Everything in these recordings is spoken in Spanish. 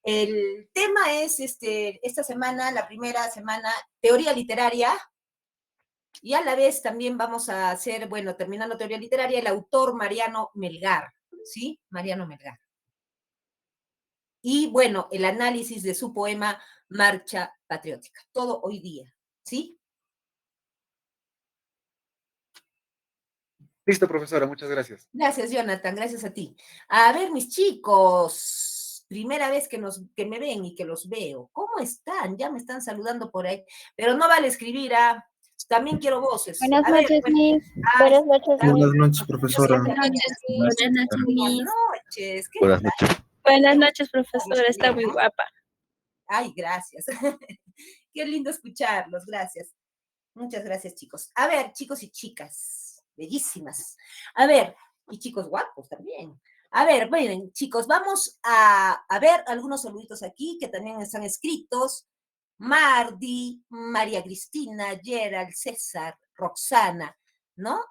El tema es, esta semana, la primera semana, teoría literaria, y a la vez también vamos a hacer, bueno, terminando teoría literaria, el autor Mariano Melgar, ¿sí? Mariano Melgar. Y bueno, el análisis de su poema Marcha Patriótica, todo hoy día, ¿sí? Listo, profesora, muchas gracias. Gracias, Jonathan, gracias a ti. A ver, mis chicos, primera vez que me ven y que los veo. ¿Cómo están? Ya me están saludando por ahí, pero no vale escribir, ¿ah? También quiero voces. Buenas A ver, noches, bueno, Miss. Buenas noches, Buenas Miss. noches, profesora. Buenas noches, Miss. Buenas noches, Buenas Miss. noches. ¿Qué Buenas tal? noches. Buenas noches, profesora. Está muy guapa. Ay, gracias. Qué lindo escucharlos, gracias. Muchas gracias, chicos. A ver, chicos y chicas, bellísimas. A ver, y chicos guapos también. A ver, bueno, chicos, vamos a ver algunos saluditos aquí que también están escritos. Mardi, María Cristina, Gerald, César, Roxana, ¿no?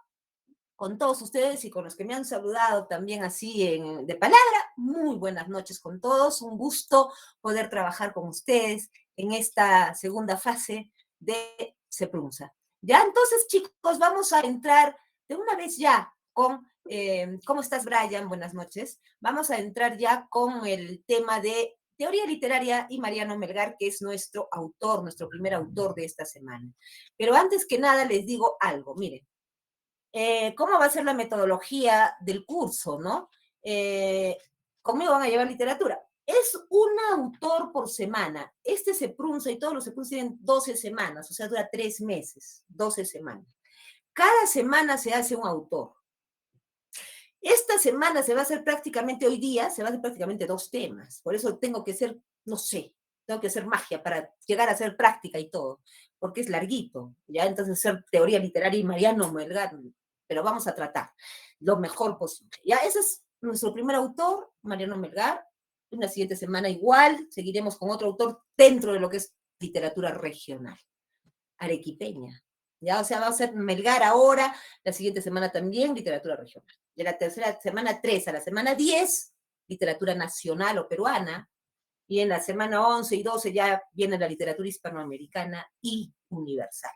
Con todos ustedes y con los que me han saludado también así de palabra, muy buenas noches con todos. Un gusto poder trabajar con ustedes en esta segunda fase de Seprunza. Ya, entonces, chicos, vamos a entrar de una vez ya con, ¿cómo estás, Brian? Buenas noches. Vamos a entrar ya con el tema de teoría literaria y Mariano Melgar, que es nuestro autor, nuestro primer autor de esta semana. Pero antes que nada les digo algo, miren. ¿Cómo va a ser la metodología del curso, no? Conmigo van a llevar literatura. Es un autor por semana. Este Seprunza y todos los Seprunza tienen 12 semanas, o sea, dura 3 meses, 12 semanas. Cada semana se hace un autor. Esta semana se va a hacer prácticamente, hoy día, se va a hacer prácticamente 2 temas. Por eso tengo que ser, no sé, tengo que hacer magia para llegar a hacer práctica y todo, porque es larguito, ¿ya? Entonces, hacer teoría literaria y Mariano Melgar, pero vamos a tratar lo mejor posible. Ya, ese es nuestro primer autor, Mariano Melgar. En la siguiente semana igual, seguiremos con otro autor dentro de lo que es literatura regional, arequipeña. Ya, o sea, va a ser Melgar ahora, la siguiente semana también literatura regional. De la tercera semana 3 a la semana 10, literatura nacional o peruana, y en la semana 11 y 12 ya viene la literatura hispanoamericana y universal.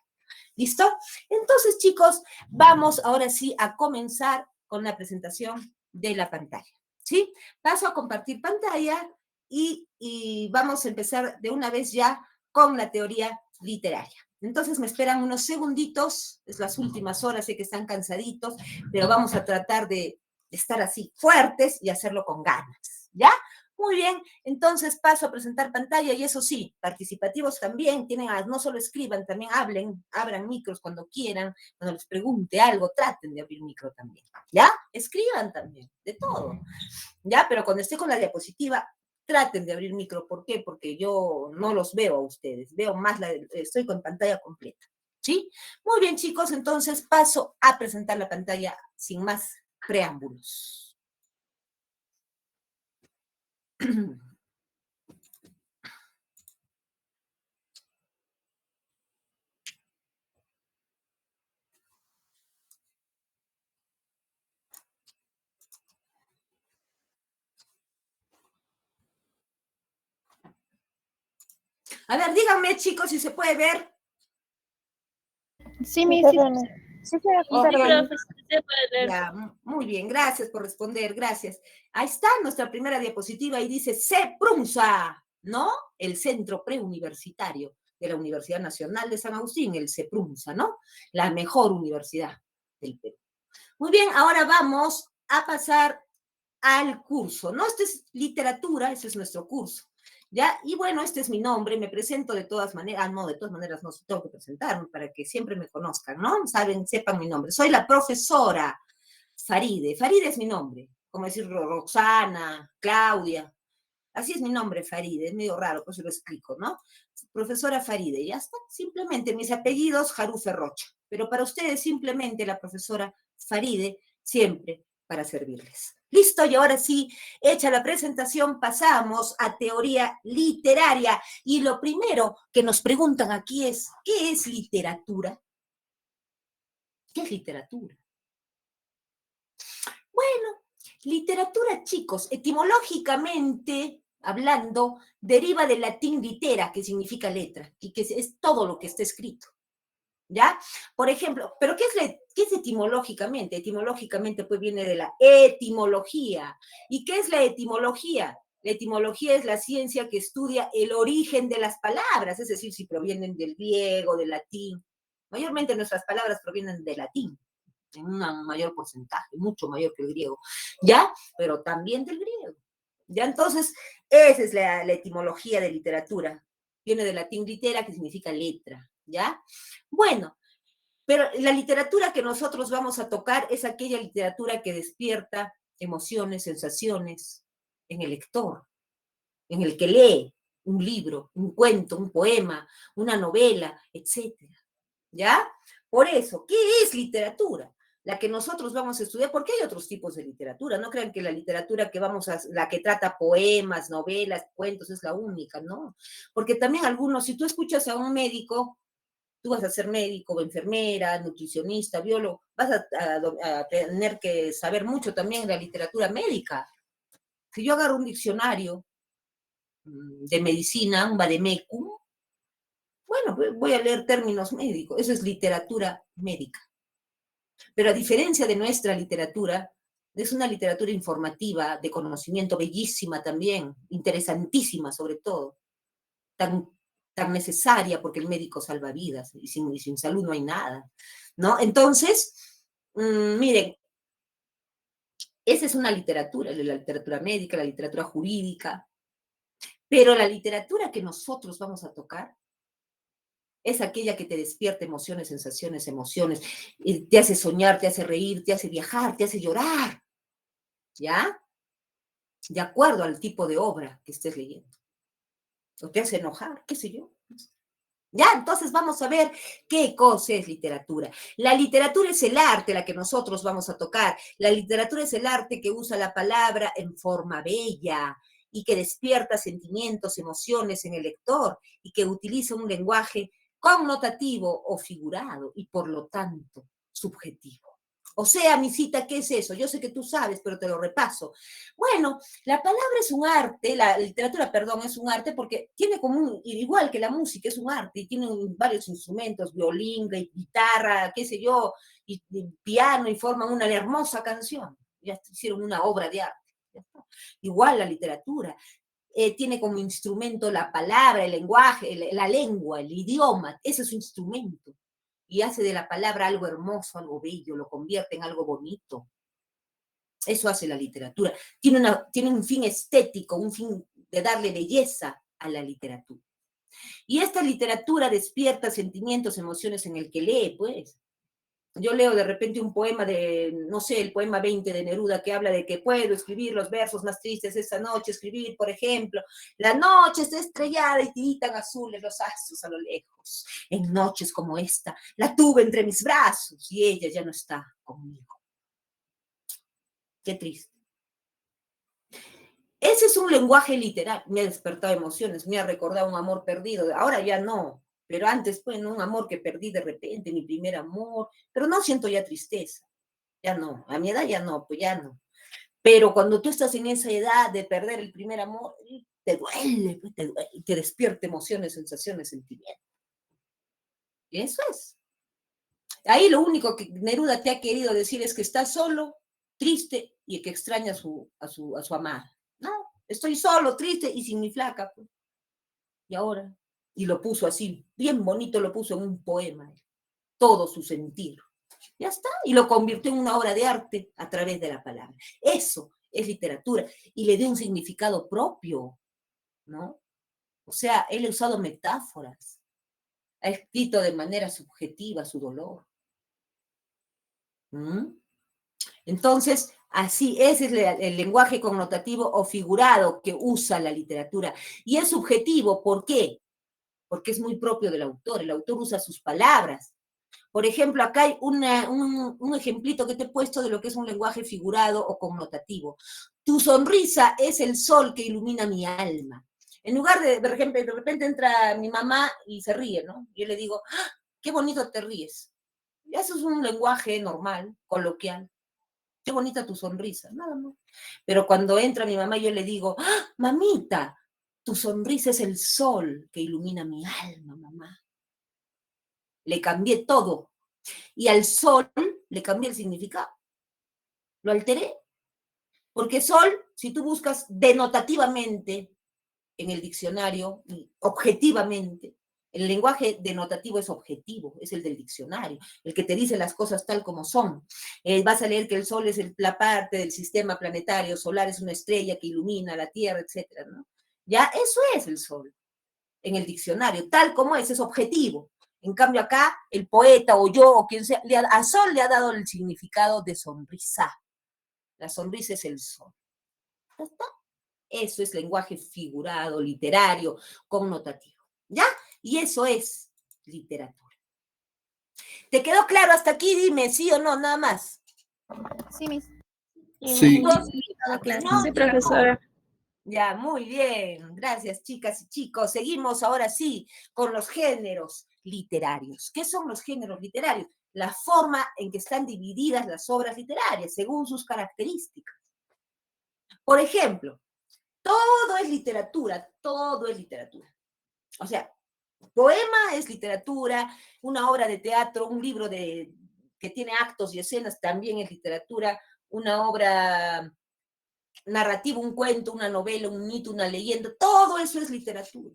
¿Listo? Entonces, chicos, vamos ahora sí a comenzar con la presentación de la pantalla. ¿Sí? Paso a compartir pantalla y vamos a empezar de una vez ya con la teoría literaria. Entonces me esperan unos segunditos, es las últimas horas, sé que están cansaditos, pero vamos a tratar de estar así fuertes y hacerlo con ganas, ¿ya? Muy bien, entonces paso a presentar pantalla y eso sí, participativos también, no solo escriban, también hablen, abran micros cuando quieran, cuando les pregunte algo, traten de abrir micro también, ¿ya? Escriban también, de todo, ¿ya? Pero cuando esté con la diapositiva, traten de abrir micro, ¿por qué? Porque yo no los veo a ustedes, veo más, estoy con pantalla completa, ¿sí? Muy bien, chicos, entonces paso a presentar la pantalla sin más preámbulos. A ver, díganme, chicos, si se puede ver. Sí, Miss. Sí, se puede ver. Ya, muy bien, gracias por responder, gracias. Ahí está nuestra primera diapositiva y dice Seprunza, ¿no? El Centro Preuniversitario de la Universidad Nacional de San Agustín, el Seprunza, ¿no? La mejor universidad del Perú. Muy bien, ahora vamos a pasar al curso, ¿no? Esto es literatura, ese es nuestro curso. ¿Ya? Y bueno, este es mi nombre, me presento de todas maneras, no, de todas maneras no tengo que presentarme para que siempre me conozcan, ¿no? Sepan mi nombre. Soy la profesora Faride. Faride es mi nombre, como decir Roxana, Claudia. Así es mi nombre, Faride, es medio raro, pues se lo explico, ¿no? Profesora Faride, ya está. Simplemente mis apellidos, Jarufe Rocha. Pero para ustedes simplemente la profesora Faride, siempre para servirles. Listo, y ahora sí, hecha la presentación, pasamos a teoría literaria. Y lo primero que nos preguntan aquí es, ¿qué es literatura? ¿Qué es literatura? Bueno, literatura, chicos, etimológicamente, hablando, deriva del latín litera, que significa letra, y que es todo lo que está escrito. ¿Ya? Por ejemplo, ¿pero qué es etimológicamente? Etimológicamente, pues viene de la etimología. ¿Y qué es la etimología? La etimología es la ciencia que estudia el origen de las palabras, es decir, si provienen del griego, del latín. Mayormente nuestras palabras provienen del latín, en un mayor porcentaje, mucho mayor que el griego, ¿ya? Pero también del griego. ¿Ya? Entonces, esa es la etimología de literatura. Viene del latín litera, que significa letra, ¿ya? Bueno, pero la literatura que nosotros vamos a tocar es aquella literatura que despierta emociones, sensaciones en el lector, en el que lee un libro, un cuento, un poema, una novela, etcétera. ¿Ya? Por eso, ¿qué es literatura? La que nosotros vamos a estudiar, porque hay otros tipos de literatura. No crean que la literatura que la que trata poemas, novelas, cuentos, es la única, ¿no? Porque también algunos, si tú escuchas a un médico, tú vas a ser médico, enfermera, nutricionista, biólogo, vas a tener que saber mucho también de la literatura médica. Si yo agarro un diccionario de medicina, un vademecum, bueno, voy a leer términos médicos, eso es literatura médica. Pero a diferencia de nuestra literatura, es una literatura informativa, de conocimiento, bellísima también, interesantísima sobre todo, tan, tan necesaria porque el médico salva vidas y sin salud no hay nada, ¿no? Entonces, miren, esa es una literatura, la literatura médica, la literatura jurídica, pero la literatura que nosotros vamos a tocar es aquella que te despierta emociones, sensaciones, emociones, y te hace soñar, te hace reír, te hace viajar, te hace llorar, ¿ya? De acuerdo al tipo de obra que estés leyendo. O te hace enojar, qué sé yo. Ya, entonces vamos a ver qué cosa es literatura. La literatura es el arte, la que nosotros vamos a tocar. La literatura es el arte que usa la palabra en forma bella y que despierta sentimientos, emociones en el lector y que utiliza un lenguaje connotativo o figurado y por lo tanto subjetivo. O sea, Misita, ¿qué es eso? Yo sé que tú sabes, pero te lo repaso. Bueno, la palabra es un arte, la literatura, perdón, es un arte porque tiene como igual que la música, es un arte y tiene varios instrumentos, violín, guitarra, qué sé yo, y piano, y forman una hermosa canción. Ya hicieron una obra de arte. Igual la literatura. Tiene como instrumento la palabra, el lenguaje, la lengua, el idioma, ese es su instrumento. Y hace de la palabra algo hermoso, algo bello, lo convierte en algo bonito. Eso hace la literatura. Tiene un fin estético, un fin de darle belleza a la literatura. Y esta literatura despierta sentimientos, emociones en el que lee, pues. Yo leo de repente un poema de, no sé, el poema 20 de Neruda que habla de que puedo escribir los versos más tristes esta noche, escribir, por ejemplo, la noche está estrellada y tiritan azules los astros a lo lejos. En noches como esta, la tuve entre mis brazos y ella ya no está conmigo. Qué triste. Ese es un lenguaje literal. Me ha despertado emociones, me ha recordado un amor perdido. Ahora ya no, pero antes, pues, ¿no? Un amor que perdí de repente, mi primer amor, pero no siento ya tristeza. Ya no, a mi edad ya no, pues ya no. Pero cuando tú estás en esa edad de perder el primer amor, te duele, pues, te duele, te despierta emociones, sensaciones, sentimientos. Y eso es. Ahí lo único que Neruda te ha querido decir es que está solo, triste y que extraña a su amada. No, estoy solo, triste y sin mi flaca. Pues. Y ahora, y lo puso así, bien bonito, lo puso en un poema, todo su sentir. Ya está, y lo convirtió en una obra de arte a través de la palabra. Eso es literatura, y le dio un significado propio, ¿no? O sea, él ha usado metáforas, ha escrito de manera subjetiva su dolor. ¿Mm? Entonces, así, ese es el lenguaje connotativo o figurado que usa la literatura. Y es subjetivo, ¿por qué? Porque es muy propio del autor. El autor usa sus palabras. Por ejemplo, acá hay un ejemplito que te he puesto de lo que es un lenguaje figurado o connotativo. Tu sonrisa es el sol que ilumina mi alma. En lugar de repente entra mi mamá y se ríe, ¿no? Yo le digo, ¡ah, qué bonito te ríes! Y eso es un lenguaje normal, coloquial. qué bonita tu sonrisa, nada más. Pero cuando entra mi mamá, yo le digo, ¡ah, mamita! Tu sonrisa es el sol que ilumina mi alma, mamá. Le cambié todo. Y al sol le cambié el significado. Lo alteré. Porque sol, si tú buscas denotativamente en el diccionario, objetivamente, el lenguaje denotativo es objetivo, es el del diccionario, el que te dice las cosas tal como son. Vas a leer que el sol es la parte del sistema planetario, solar es una estrella que ilumina la Tierra, etcétera, ¿no? Ya, eso es el sol en el diccionario, tal como es objetivo. En cambio acá, el poeta o yo o quien sea, a sol le ha dado el significado de sonrisa. La sonrisa es el sol. ¿Ya está? Eso es lenguaje figurado, literario, connotativo. ¿Ya? Y eso es literatura. ¿Te quedó claro hasta aquí? Dime, sí o no, nada más. Sí, mis. Sí. No, Sí, profesora. ya, muy bien. Gracias, chicas y chicos. Seguimos ahora sí con los géneros literarios. ¿Qué son los géneros literarios? La forma en que están divididas las obras literarias, según sus características. Por ejemplo, todo es literatura, todo es literatura. O sea, poema es literatura, una obra de teatro, un libro que tiene actos y escenas también es literatura, una obra narrativa, un cuento, una novela, un mito, una leyenda, todo eso es literatura.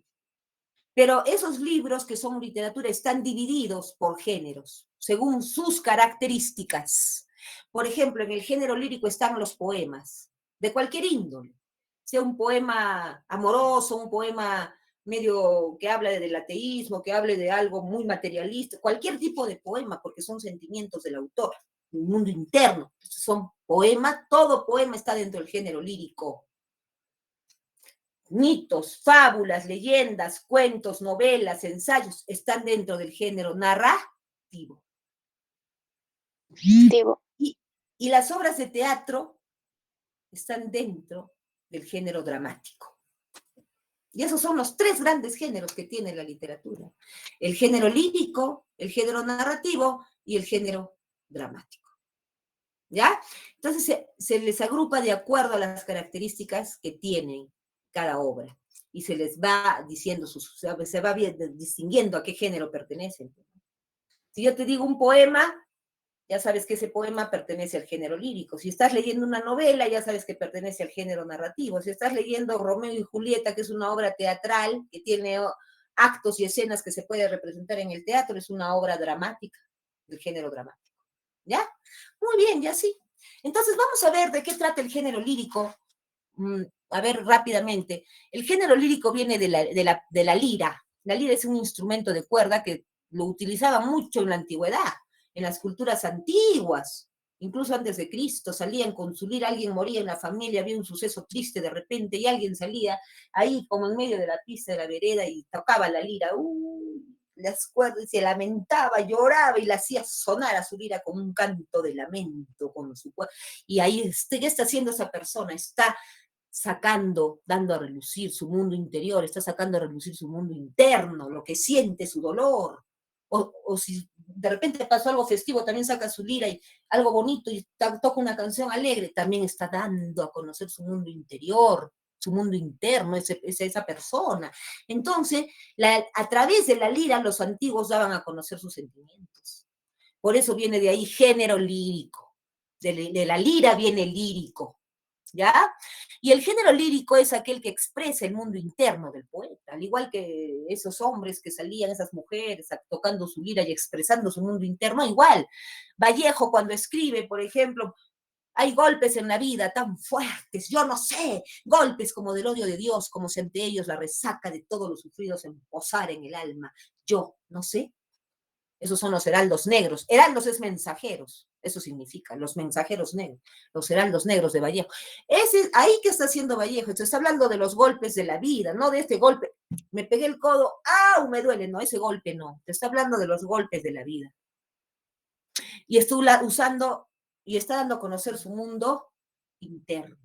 Pero esos libros que son literatura están divididos por géneros, según sus características. Por ejemplo, en el género lírico están los poemas, de cualquier índole, sea un poema amoroso, un poema medio que habla del ateísmo, que hable de algo muy materialista, cualquier tipo de poema, porque son sentimientos del autor, un mundo interno. Entonces son poemas, todo poema está dentro del género lírico. Mitos, fábulas, leyendas, cuentos, novelas, ensayos, están dentro del género narrativo. Y las obras de teatro están dentro del género dramático. Y esos son los tres grandes géneros que tiene la literatura. El género lírico, el género narrativo y el género dramático. ¿Ya? Entonces se les agrupa de acuerdo a las características que tienen cada obra. Y se les va diciendo, se va distinguiendo a qué género pertenecen. Si yo te digo un poema, ya sabes que ese poema pertenece al género lírico. Si estás leyendo una novela, ya sabes que pertenece al género narrativo. Si estás leyendo Romeo y Julieta, que es una obra teatral, que tiene actos y escenas que se puede representar en el teatro, es una obra dramática, del género dramático. ¿Ya? Muy bien, ya sí. Entonces vamos a ver de qué trata el género lírico. A ver rápidamente. El género lírico viene de la lira. La lira es un instrumento de cuerda que lo utilizaba mucho en la antigüedad, en las culturas antiguas, incluso antes de Cristo, salían con su lira, alguien moría en la familia, había un suceso triste de repente y alguien salía ahí como en medio de la pista de la vereda y tocaba la lira, las cuerdas, y se lamentaba, lloraba y la hacía sonar a su lira como un canto de lamento, con su y ahí, ¿qué está haciendo esa persona? Está sacando, dando a relucir su mundo interior, está sacando a relucir su mundo interno, lo que siente, su dolor. O si de repente pasó algo festivo, también saca su lira y algo bonito y toca una canción alegre, también está dando a conocer su mundo interior, su mundo interno, esa persona. Entonces, a través de la lira, los antiguos daban a conocer sus sentimientos. Por eso viene de ahí género lírico. De la lira viene lírico. ¿Ya? Y el género lírico es aquel que expresa el mundo interno del poeta, al igual que esos hombres que salían, esas mujeres, tocando su lira y expresando su mundo interno, igual. Vallejo cuando escribe, por ejemplo, hay golpes en la vida tan fuertes, yo no sé, golpes como del odio de Dios, como si ante ellos la resaca de todos los sufridos en posar en el alma, yo no sé. Esos son los heraldos negros. Heraldos es mensajeros, eso significa, los mensajeros negros, los heraldos negros de Vallejo. Ahí que está haciendo Vallejo, está hablando de los golpes de la vida, no de este golpe, me pegué el codo, ¡au! Me duele, no, ese golpe no, te está hablando de los golpes de la vida. Y está usando, y está dando a conocer su mundo interno,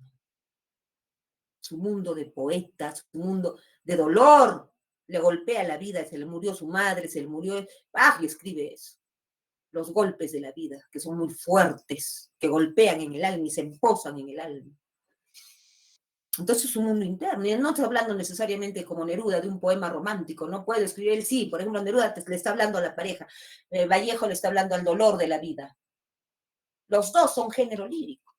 su mundo de poetas, su mundo de dolor, le golpea la vida, se le murió su madre, se le murió, y escribe eso. los golpes de la vida, que son muy fuertes, que golpean en el alma y se emposan en el alma. Entonces es un mundo interno, y no estoy hablando necesariamente como Neruda de un poema romántico, no puede escribir él, sí, por ejemplo, Neruda le está hablando a la pareja, Vallejo le está hablando al dolor de la vida. Los dos son género lírico,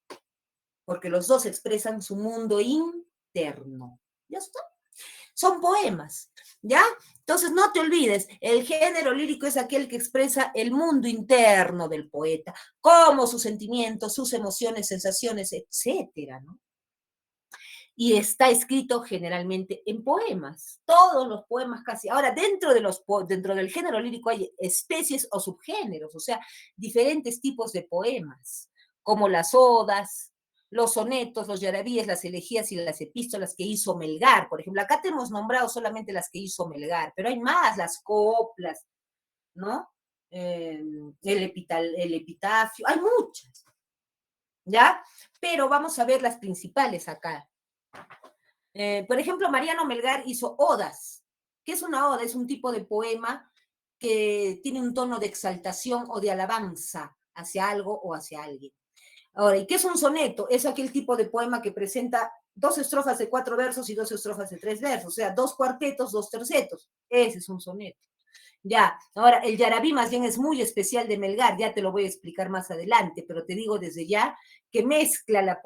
porque los dos expresan su mundo interno. ¿Ya está? Son poemas, ¿ya? Entonces no te olvides, el género lírico es aquel que expresa el mundo interno del poeta, como sus sentimientos, sus emociones, sensaciones, etcétera, ¿no? Y está escrito generalmente en poemas, todos los poemas casi. Ahora, dentro del género lírico hay especies o subgéneros, o sea, diferentes tipos de poemas, como las odas, los sonetos, los yarabíes, las elegías y las epístolas que hizo Melgar, por ejemplo. Acá te hemos nombrado solamente las que hizo Melgar, pero hay más, las coplas, ¿no? El epitafio, hay muchas, ¿ya? Pero vamos a ver las principales acá. Por ejemplo, Mariano Melgar hizo odas. ¿Qué es una oda? Es un tipo de poema que tiene un tono de exaltación o de alabanza hacia algo o hacia alguien. Ahora, ¿y qué es un soneto? Es aquel tipo de poema que presenta 2 estrofas de 4 versos y 2 estrofas de 3 versos, o sea, 2 cuartetos, 2 tercetos. Ese es un soneto. Ya, ahora, el yarabí más bien es muy especial de Melgar, ya te lo voy a explicar más adelante, pero te digo desde ya que mezcla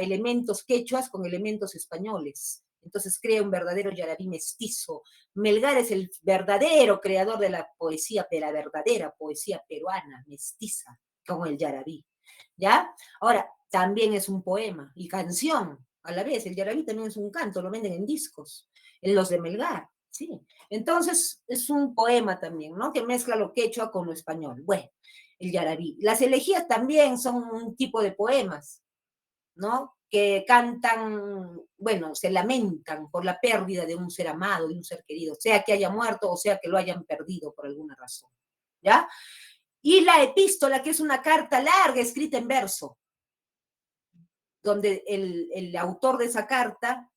elementos quechuas con elementos españoles. Entonces crea un verdadero yarabí mestizo. Melgar es el verdadero creador de la poesía, pero la verdadera poesía peruana, mestiza, con el yarabí. ¿Ya? Ahora, también es un poema y canción a la vez. El yarabí también es un canto, lo venden en discos, en los de Melgar. Sí, entonces es un poema también, ¿no? Que mezcla lo quechua con lo español. Bueno, el yarabí. Las elegías también son un tipo de poemas, ¿no? Que cantan, bueno, se lamentan por la pérdida de un ser amado, de un ser querido, sea que haya muerto o sea que lo hayan perdido por alguna razón, ¿ya? Y la epístola, que es una carta larga escrita en verso, donde el autor de esa carta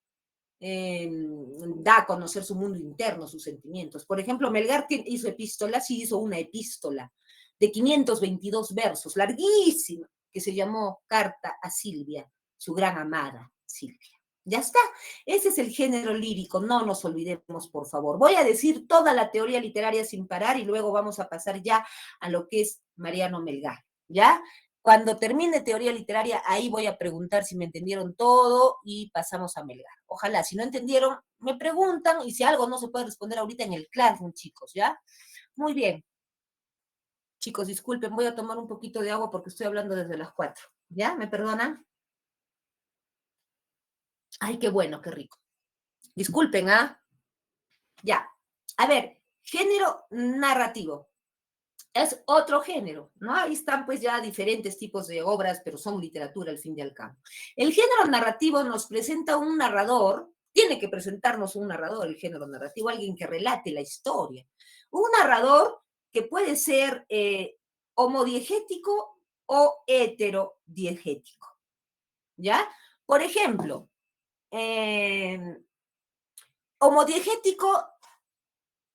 da a conocer su mundo interno, sus sentimientos. Por ejemplo, Melgar hizo epístolas y hizo una epístola de 522 versos, larguísima, que se llamó Carta a Silvia, su gran amada Silvia. Ya está, ese es el género lírico, no nos olvidemos, por favor. Voy a decir toda la teoría literaria sin parar y luego vamos a pasar ya a lo que es Mariano Melgar, ¿ya? Cuando termine teoría literaria, ahí voy a preguntar si me entendieron todo y pasamos a Melgar. Ojalá, si no entendieron, me preguntan y si algo no se puede responder ahorita en el Classroom, chicos, ¿ya? Muy bien. Chicos, disculpen, voy a tomar un poquito de agua porque estoy hablando desde las 4. ¿Ya? ¿Me perdonan? Ay, qué bueno, qué rico. Disculpen, ¿ah? Ya. A ver, género narrativo. Es otro género, ¿no? Ahí están pues ya diferentes tipos de obras, pero son literatura al fin y al cabo. El género narrativo nos presenta un narrador, tiene que presentarnos un narrador, el género narrativo, alguien que relate la historia. Un narrador que puede ser homodiegético o heterodiegético, ¿ya? Por ejemplo, homodiegético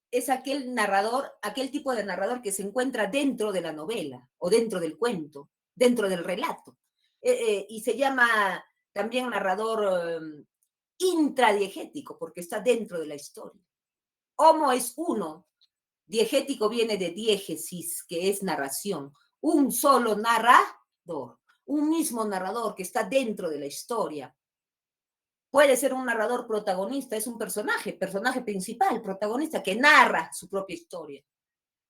es aquel narrador, aquel tipo de narrador que se encuentra dentro de la novela o dentro del cuento, dentro del relato. Y se llama también narrador intradiegético porque está dentro de la historia. Homo es uno, diegético viene de diégesis, que es narración. Un solo narrador, un mismo narrador que está dentro de la historia. Puede ser un narrador protagonista, es un personaje principal, protagonista, que narra su propia historia.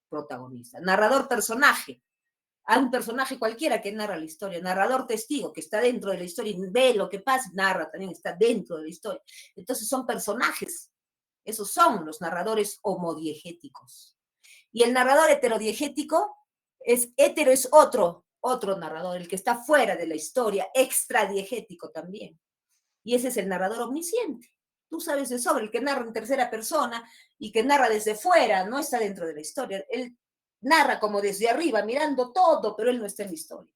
Protagonista. Narrador personaje, a un personaje cualquiera que narra la historia. Narrador testigo, que está dentro de la historia y ve lo que pasa, narra también, está dentro de la historia. Entonces son personajes. Esos son los narradores homodiegéticos. Y el narrador heterodiegético hetero es otro narrador, el que está fuera de la historia, extradiegético también. Y ese es el narrador omnisciente. Tú sabes de sobra, el que narra en tercera persona y que narra desde fuera, no está dentro de la historia. Él narra como desde arriba, mirando todo, pero él no está en la historia.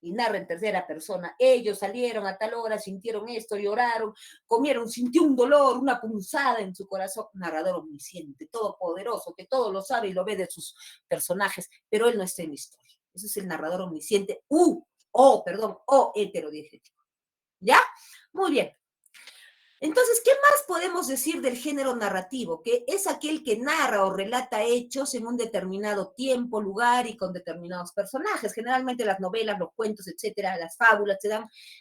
y narra en tercera persona. Ellos salieron a tal hora, sintieron esto, lloraron, comieron, sintió un dolor, una punzada en su corazón. Narrador omnisciente, todopoderoso, que todo lo sabe y lo ve de sus personajes, pero él no está en la historia. Ese es el narrador omnisciente, o heterodiegético. ¿Ya? Muy bien. Entonces, ¿qué más podemos decir del género narrativo? Que es aquel que narra o relata hechos en un determinado tiempo, lugar y con determinados personajes. Generalmente las novelas, los cuentos, etcétera, las fábulas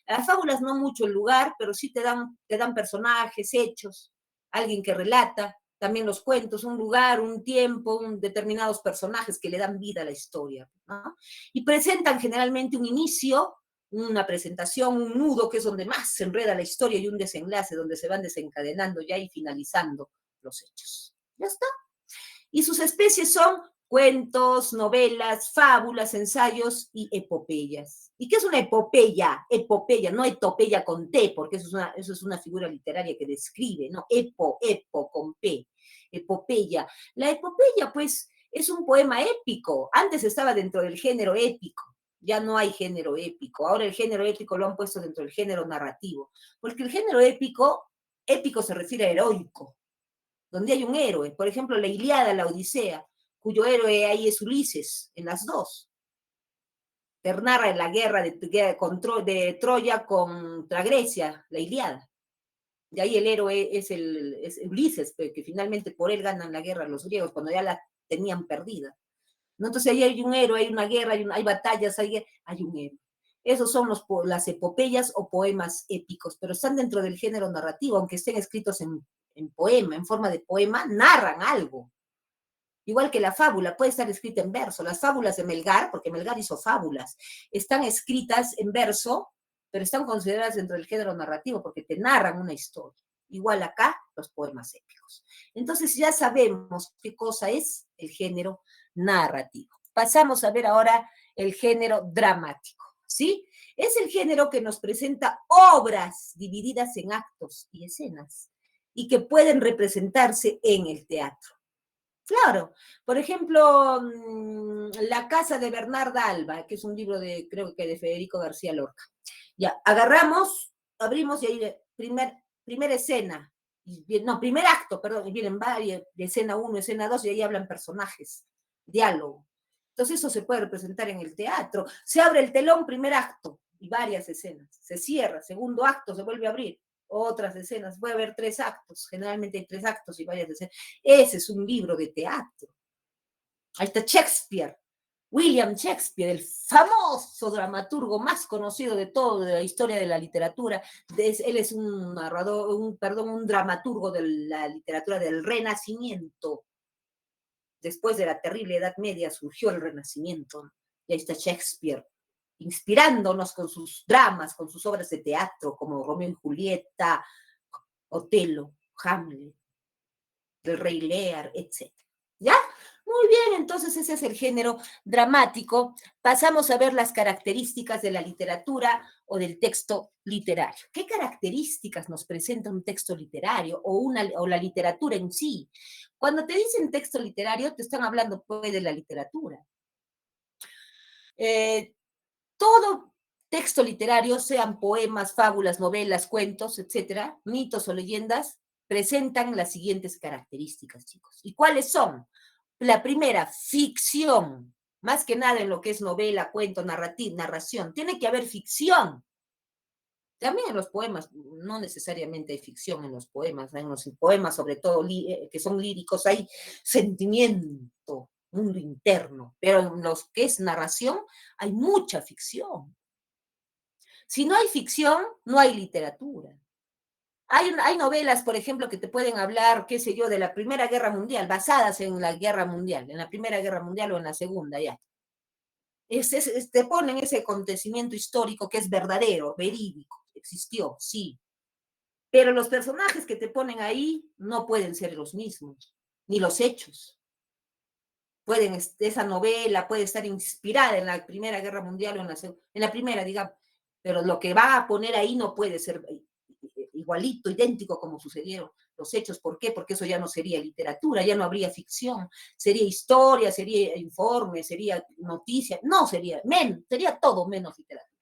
las fábulas no mucho el lugar, pero sí te dan personajes, hechos, alguien que relata, también los cuentos, un lugar, un tiempo, determinados personajes que le dan vida a la historia, ¿no? Y presentan generalmente un inicio, una presentación, un nudo, que es donde más se enreda la historia, y un desenlace donde se van desencadenando ya y finalizando los hechos. Ya está. Y sus especies son cuentos, novelas, fábulas, ensayos y epopeyas. ¿Y qué es una epopeya? Epopeya, no etopeya con T, porque eso es una figura literaria que describe, ¿no? Epo con P. Epopeya. La epopeya, pues, es un poema épico. Antes estaba dentro del género épico. Ya no hay género épico. Ahora el género épico lo han puesto dentro del género narrativo. Porque el género épico se refiere a heroico, donde hay un héroe. Por ejemplo, la Ilíada, la Odisea, cuyo héroe ahí es Ulises, en las dos. Narra en la guerra de Troya contra Grecia, la Ilíada. De ahí el héroe es Ulises, que finalmente por él ganan la guerra los griegos, cuando ya la tenían perdida. ¿No? Entonces ahí hay un héroe, hay una guerra, hay batallas, hay un héroe. Esos son las epopeyas o poemas épicos, pero están dentro del género narrativo, aunque estén escritos en poema, en forma de poema, narran algo. Igual que la fábula, puede estar escrita en verso. Las fábulas de Melgar, porque Melgar hizo fábulas, están escritas en verso, pero están consideradas dentro del género narrativo porque te narran una historia. Igual acá, los poemas épicos. Entonces ya sabemos qué cosa es el género narrativo. Pasamos a ver ahora el género dramático, ¿sí? Es el género que nos presenta obras divididas en actos y escenas y que pueden representarse en el teatro. Claro, por ejemplo, La casa de Bernarda Alba, que es un libro creo que de Federico García Lorca. Ya, abrimos y ahí, primera escena, primer acto, perdón, y vienen varias, de escena 1, escena 2, y ahí hablan personajes, diálogo. Entonces eso se puede representar en el teatro. Se abre el telón, primer acto, y varias escenas. Se cierra, segundo acto, se vuelve a abrir, otras escenas, puede haber 3 actos, generalmente hay 3 actos y varias escenas. Ese es un libro de teatro. Ahí está Shakespeare, William Shakespeare, el famoso dramaturgo más conocido de toda la historia de la literatura. Él es un narrador, un dramaturgo de la literatura del Renacimiento. Después de la terrible Edad Media surgió el Renacimiento. Y ahí está Shakespeare, inspirándonos con sus dramas, con sus obras de teatro, como Romeo y Julieta, Otelo, Hamlet, el Rey Lear, etc. ¿Ya? Muy bien, entonces ese es el género dramático. Pasamos a ver las características de la literatura o del texto literario. ¿Qué características nos presenta un texto literario o la literatura en sí? Cuando te dicen texto literario, te están hablando pues, de la literatura. Todo texto literario, sean poemas, fábulas, novelas, cuentos, etcétera, mitos o leyendas, presentan las siguientes características, chicos. ¿Y cuáles son? La primera, ficción. Más que nada en lo que es novela, cuento, narración. Tiene que haber ficción. También en los poemas, no necesariamente hay ficción en los poemas. En los poemas, sobre todo, que son líricos, hay sentimiento, mundo interno. Pero en los que es narración, hay mucha ficción. Si no hay ficción, no hay literatura. Hay novelas, por ejemplo, que te pueden hablar, qué sé yo, de la Primera Guerra Mundial, basadas en la Guerra Mundial, en la Primera Guerra Mundial o en la Segunda, ya. Te ponen ese acontecimiento histórico que es verdadero, verídico, existió, sí. Pero los personajes que te ponen ahí no pueden ser los mismos, ni los hechos. Esa novela puede estar inspirada en la Primera Guerra Mundial o en la primera, digamos, pero lo que va a poner ahí no puede ser igualito, idéntico como sucedieron los hechos. ¿Por qué? Porque eso ya no sería literatura, ya no habría ficción, sería historia, sería informe, sería noticia, no sería todo menos literatura.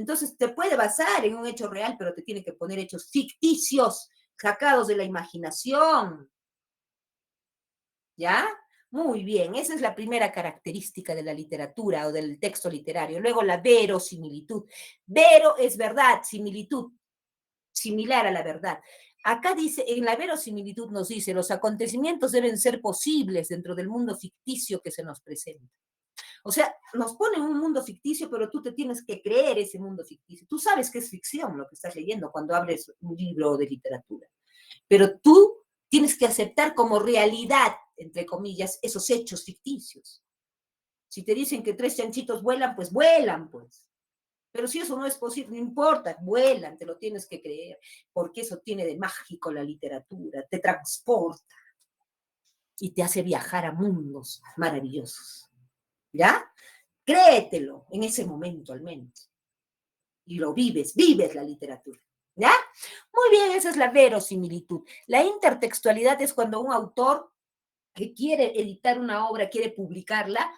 Entonces te puede basar en un hecho real, pero te tiene que poner hechos ficticios, sacados de la imaginación. ¿Ya? Muy bien, esa es la primera característica de la literatura o del texto literario. Luego la verosimilitud. Vero es verdad, similitud, similar a la verdad. Acá dice, en la verosimilitud nos dice, los acontecimientos deben ser posibles dentro del mundo ficticio que se nos presenta. O sea, nos ponen un mundo ficticio, pero tú te tienes que creer ese mundo ficticio. Tú sabes que es ficción lo que estás leyendo cuando abres un libro de literatura, pero tú tienes que aceptar como realidad, entre comillas, esos hechos ficticios. Si te dicen que 3 chanchitos vuelan, pues vuelan, pues. Pero si eso no es posible, no importa, vuelan, te lo tienes que creer, porque eso tiene de mágico la literatura, te transporta y te hace viajar a mundos maravillosos. ¿Ya? Créetelo en ese momento al menos. Y lo vives, vives la literatura. ¿Ya? Muy bien, esa es la verosimilitud. La intertextualidad es cuando un autor que quiere editar una obra, quiere publicarla,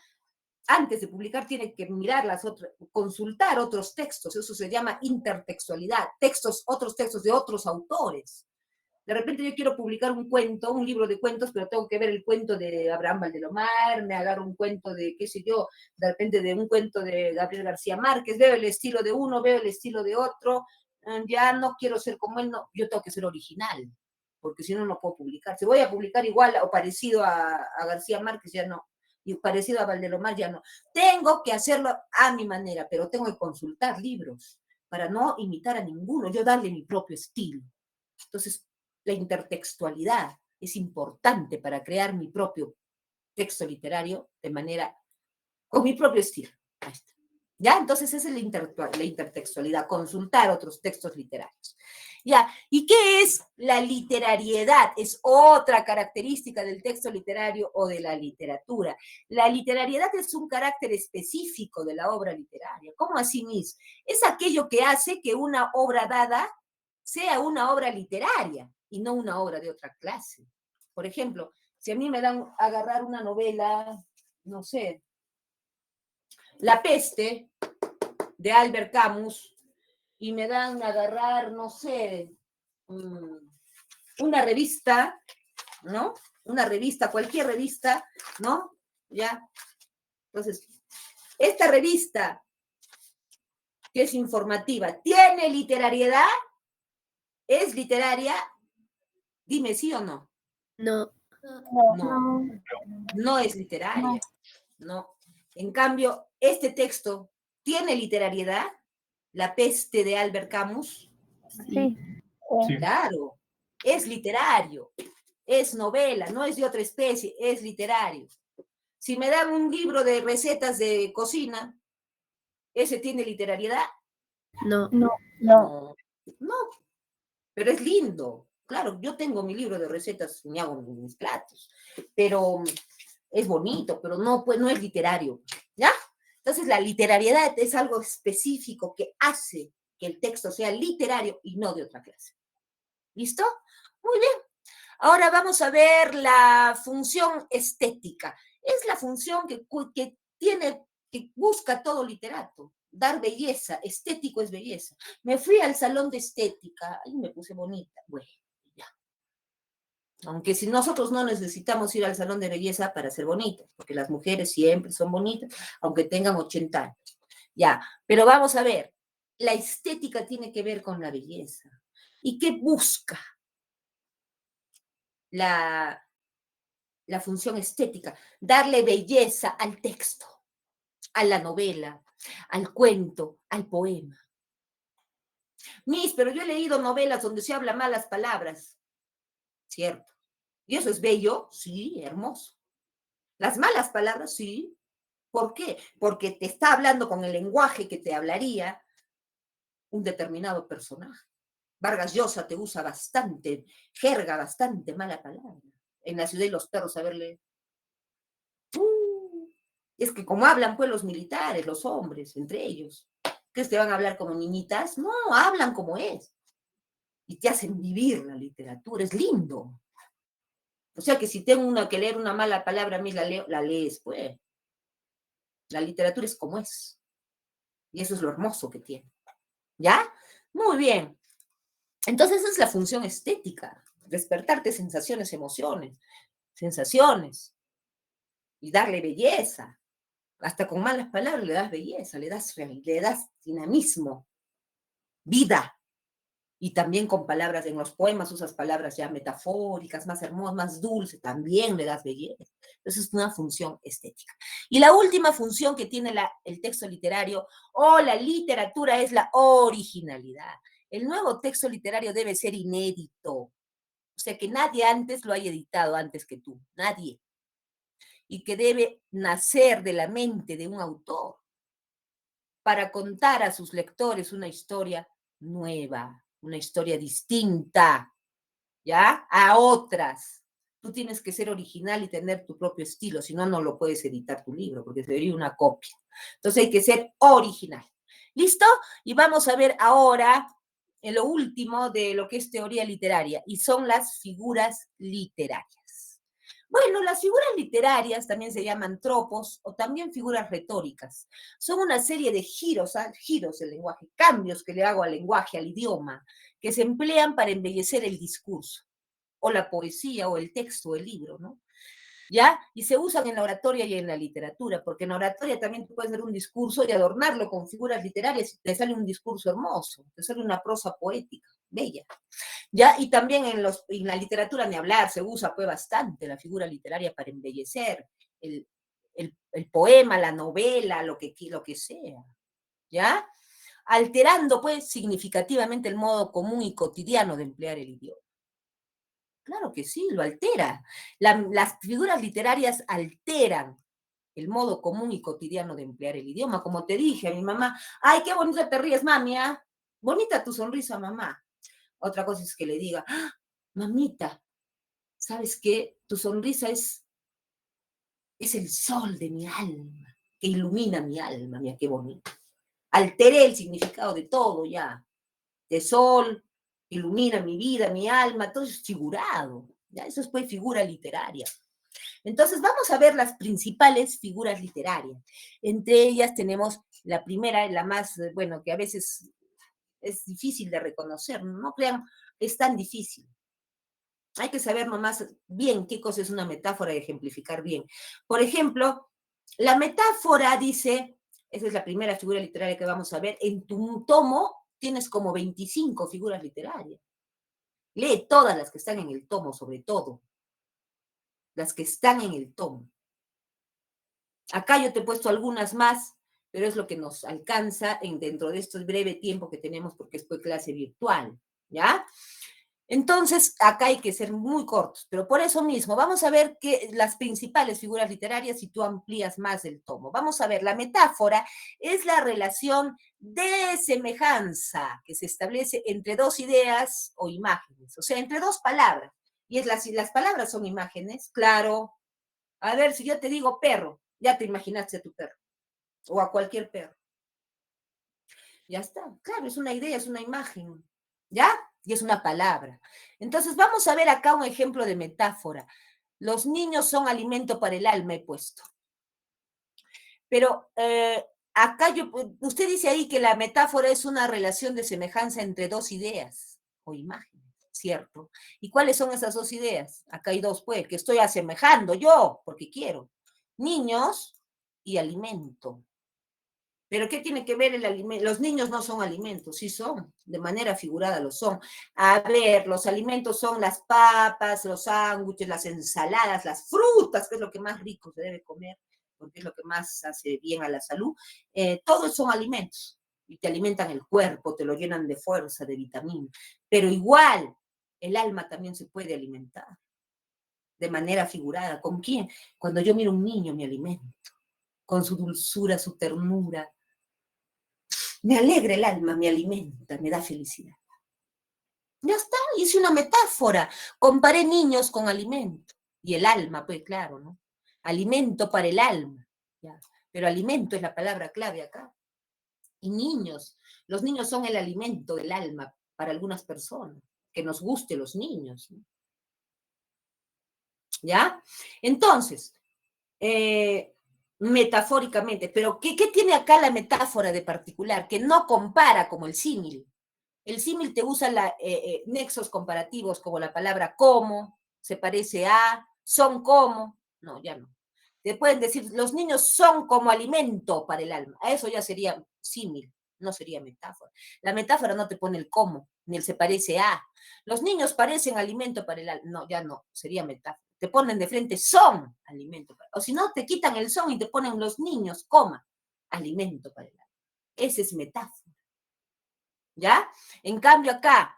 antes de publicar tiene que mirar las otras, consultar otros textos, eso se llama intertextualidad, otros textos de otros autores. De repente yo quiero publicar un cuento, un libro de cuentos, pero tengo que ver el cuento de Abraham Valdelomar, me agarro un cuento de, qué sé yo, de repente de un cuento de Gabriel García Márquez, veo el estilo de uno, veo el estilo de otro, ya no quiero ser como él, no, yo tengo que ser original, porque si no, no puedo publicar. Si voy a publicar igual o parecido a García Márquez, ya no, y parecido a Valdelomar, ya no. Tengo que hacerlo a mi manera, pero tengo que consultar libros para no imitar a ninguno, yo darle mi propio estilo. Entonces, la intertextualidad es importante para crear mi propio texto literario de manera, con mi propio estilo. Ahí está. ¿Ya? Entonces esa es la intertextualidad, consultar otros textos literarios. ¿Ya? ¿Y qué es la literariedad? Es otra característica del texto literario o de la literatura. La literariedad es un carácter específico de la obra literaria. ¿Cómo así mismo? Es aquello que hace que una obra dada sea una obra literaria y no una obra de otra clase. Por ejemplo, si a mí me dan a agarrar una novela, no sé, La peste, de Albert Camus, y me dan a agarrar, no sé, una revista, ¿no? Una revista, cualquier revista, ¿no? Ya. Entonces, esta revista, que es informativa, ¿tiene literariedad? ¿Es literaria? Dime sí o no. No. No, no es literaria. No. En cambio, este texto tiene literariedad, La peste de Albert Camus. Sí. Claro, es literario, es novela, no es de otra especie, es literario. Si me dan un libro de recetas de cocina, ¿ese tiene literariedad? No. No, no, pero es lindo. Claro, yo tengo mi libro de recetas y me hago mis platos, pero es bonito, pero no, pues, no es literario, ¿ya? Entonces la literariedad es algo específico que hace que el texto sea literario y no de otra clase. ¿Listo? Muy bien. Ahora vamos a ver la función estética. Es la función que tiene, que busca todo literato, dar belleza, estético es belleza. Me fui al salón de estética y me puse bonita. Bueno, ya. Aunque si nosotros no necesitamos ir al salón de belleza para ser bonitas, porque las mujeres siempre son bonitas, aunque tengan 80 años. Ya, pero vamos a ver, la estética tiene que ver con la belleza. ¿Y qué busca la, la función estética? Darle belleza al texto, a la novela, al cuento, al poema. Pero yo he leído novelas donde se habla malas palabras, ¿cierto? ¿Y eso es bello? Sí, hermoso. Las malas palabras, sí. ¿Por qué? Porque te está hablando con el lenguaje que te hablaría un determinado personaje. Vargas Llosa te usa bastante, jerga bastante mala palabra. En La ciudad y los perros, a verle. Es que como hablan pues los militares, los hombres, entre ellos, ¿que te van a hablar como niñitas? No, hablan como es. Y te hacen vivir la literatura, es lindo. O sea que si tengo que leer una mala palabra, a mí la lees, pues. La literatura es como es. Y eso es lo hermoso que tiene. ¿Ya? Muy bien. Entonces esa es la función estética, despertarte sensaciones, emociones, sensaciones y darle belleza. Hasta con malas palabras le das belleza, le das dinamismo, vida. Y también con palabras, en los poemas usas palabras ya metafóricas, más hermosas, más dulces, también le das belleza. Entonces es una función estética. Y la última función que tiene el texto literario o la literatura es la originalidad. El nuevo texto literario debe ser inédito, o sea, que nadie antes lo haya editado antes que tú, nadie. Y que debe nacer de la mente de un autor para contar a sus lectores una historia nueva, una historia distinta, ¿ya? A otras. Tú tienes que ser original y tener tu propio estilo, si no, no lo puedes editar tu libro, porque sería una copia. Entonces hay que ser original. ¿Listo? Y vamos a ver ahora en lo último de lo que es teoría literaria, y son las figuras literarias. Bueno, las figuras literarias también se llaman tropos o también figuras retóricas. Son una serie de giros, giros del lenguaje, cambios que le hago al lenguaje, al idioma, que se emplean para embellecer el discurso, o la poesía, o el texto, o el libro, ¿no? ¿Ya? Y se usan en la oratoria y en la literatura, porque en la oratoria también tú puedes hacer un discurso y adornarlo con figuras literarias y te sale un discurso hermoso, te sale una prosa poética, bella. ¿Ya? Y también en la literatura, ni hablar, se usa pues bastante la figura literaria para embellecer el poema, la novela, lo que sea, ¿ya? Alterando pues significativamente el modo común y cotidiano de emplear el idioma. Claro que sí, lo altera. Las figuras literarias alteran el modo común y cotidiano de emplear el idioma. Como te dije a mi mamá, ay, qué bonita te ríes, mami, ¿eh? Bonita tu sonrisa, mamá. Otra cosa es que le diga, ¡ah, mamita! ¿Sabes qué? Tu sonrisa es el sol de mi alma, que ilumina mi alma, mira qué bonito. Alteré el significado de todo ya. De sol, ilumina mi vida, mi alma, todo es figurado. ¿Ya? Eso es pues figura literaria. Entonces vamos a ver las principales figuras literarias. Entre ellas tenemos la primera, la más, bueno, que a veces es difícil de reconocer, no crean, es tan difícil. Hay que saber nomás bien qué cosa es una metáfora y ejemplificar bien. Por ejemplo, la metáfora dice, esa es la primera figura literaria que vamos a ver, en tu tomo tienes como 25 figuras literarias. Lee todas las que están en el tomo, sobre todo, las que están en el tomo. Acá yo te he puesto algunas más, pero es lo que nos alcanza dentro de este breve tiempo que tenemos porque es clase virtual, ¿ya? Entonces, acá hay que ser muy cortos, pero por eso mismo, vamos a ver las principales figuras literarias si tú amplías más el tomo. Vamos a ver, la metáfora es la relación de semejanza que se establece entre dos ideas o imágenes, o sea, entre dos palabras. Y las palabras son imágenes, claro. A ver, si yo te digo perro, ya te imaginaste a tu perro o a cualquier perro. Ya está. Claro, es una idea, es una imagen. ¿Ya? Y es una palabra. Entonces, vamos a ver acá un ejemplo de metáfora. Los niños son alimento para el alma, he puesto. Pero acá usted dice ahí que la metáfora es una relación de semejanza entre dos ideas o imágenes, ¿cierto? ¿Y cuáles son esas dos ideas? Acá hay dos, pues, que estoy asemejando yo, porque quiero. Niños y alimento. ¿Pero qué tiene que ver el alimento? Los niños no son alimentos, sí son, de manera figurada lo son. A ver, los alimentos son las papas, los sándwiches, las ensaladas, las frutas, que es lo que más rico se debe comer, porque es lo que más hace bien a la salud. Todos son alimentos y te alimentan el cuerpo, te lo llenan de fuerza, de vitamina. Pero igual, el alma también se puede alimentar de manera figurada. ¿Con quién? Cuando yo miro a un niño, me alimento, con su dulzura, su ternura. Me alegra el alma, me alimenta, me da felicidad. Ya está, hice una metáfora. Comparé niños con alimento. Y el alma, pues claro, ¿no? Alimento para el alma. ¿Ya? Pero alimento es la palabra clave acá. Y niños, los niños son el alimento del alma para algunas personas. Que nos guste los niños. ¿No? ¿Ya? Entonces, metafóricamente. Pero ¿qué tiene acá la metáfora de particular? Que no compara como el símil. El símil te usa nexos comparativos como la palabra como, se parece a, son como. No, ya no. Te pueden decir, los niños son como alimento para el alma. A eso ya sería símil, no sería metáfora. La metáfora no te pone el como, ni el se parece a. Los niños parecen alimento para el alma. No, ya no, sería metáfora. Te ponen de frente, son alimento para. O si no, te quitan el son y te ponen los niños, coma, alimento para el alma. Ese es metáfora. ¿Ya? En cambio acá,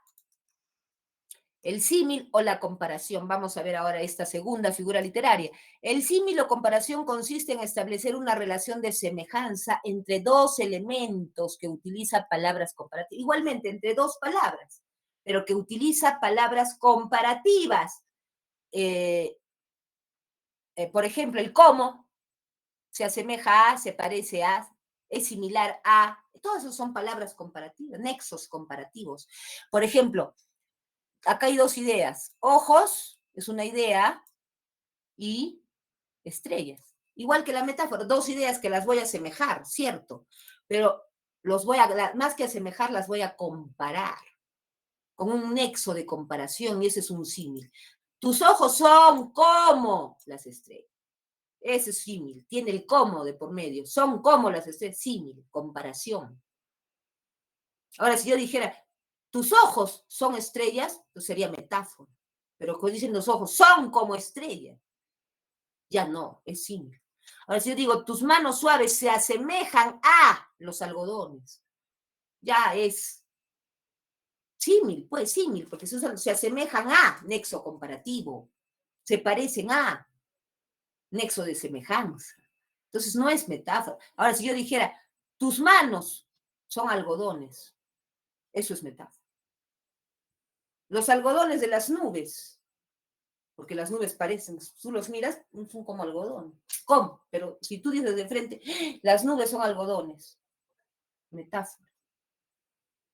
el símil o la comparación. Vamos a ver ahora esta segunda figura literaria. El símil o comparación consiste en establecer una relación de semejanza entre dos elementos que utiliza palabras comparativas. Igualmente, entre dos palabras, pero que utiliza palabras comparativas. Por ejemplo, el cómo se asemeja a, se parece a, es similar a. Todas esas son palabras comparativas, nexos comparativos. Por ejemplo, acá hay dos ideas. Ojos es una idea y estrellas. Igual que la metáfora, dos ideas que las voy a asemejar, cierto, pero más que asemejar, las voy a comparar con un nexo de comparación y ese es un símil. Tus ojos son como las estrellas. Ese es símil, tiene el como de por medio. Son como las estrellas, símil, comparación. Ahora, si yo dijera, tus ojos son estrellas, pues sería metáfora. Pero cuando dicen los ojos son como estrellas, ya no, es símil. Ahora, si yo digo, tus manos suaves se asemejan a los algodones, ya es símil, pues símil, porque se asemejan a nexo comparativo, se parecen a nexo de semejanza. Entonces no es metáfora. Ahora, si yo dijera, tus manos son algodones, eso es metáfora. Los algodones de las nubes, porque las nubes parecen, tú los miras, son como algodón. ¿Cómo? Pero si tú dices de frente, las nubes son algodones, metáfora.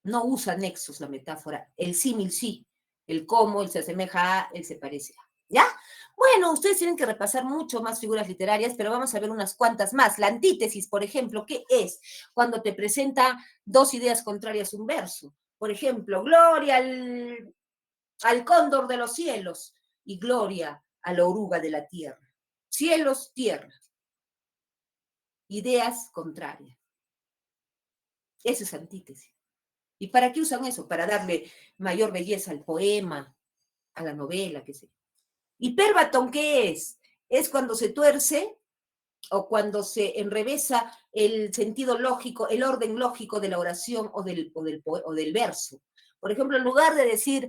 No usa nexos la metáfora, el símil sí, el cómo, el se asemeja a, el se parece a. ¿Ya? Bueno, ustedes tienen que repasar mucho más figuras literarias, pero vamos a ver unas cuantas más. La antítesis, por ejemplo, ¿qué es? Cuando te presenta dos ideas contrarias un verso. Por ejemplo, gloria al cóndor de los cielos y gloria a la oruga de la tierra. Cielos, tierra. Ideas contrarias. Eso es antítesis. ¿Y para qué usan eso? Para darle mayor belleza al poema, a la novela, qué sé. Hipérbaton, ¿qué es? Es cuando se tuerce o cuando se enrevesa el sentido lógico, el orden lógico de la oración o del verso. Por ejemplo, en lugar de decir,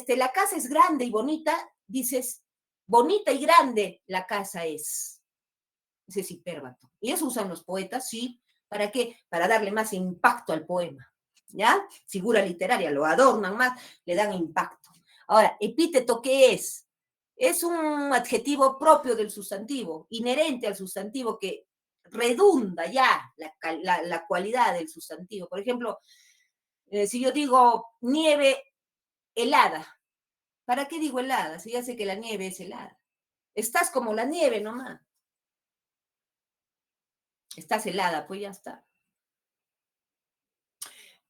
la casa es grande y bonita, dices, bonita y grande la casa es. Ese es hipérbaton. Y eso usan los poetas, sí. ¿Para qué? Para darle más impacto al poema. ¿Ya? Figura literaria, lo adornan más, le dan impacto. Ahora, epíteto, ¿qué es? Es un adjetivo propio del sustantivo, inherente al sustantivo que redunda ya la cualidad del sustantivo. Por ejemplo, si yo digo nieve helada, ¿para qué digo helada? Si ya sé que la nieve es helada. Estás como la nieve nomás. Estás helada, pues ya está.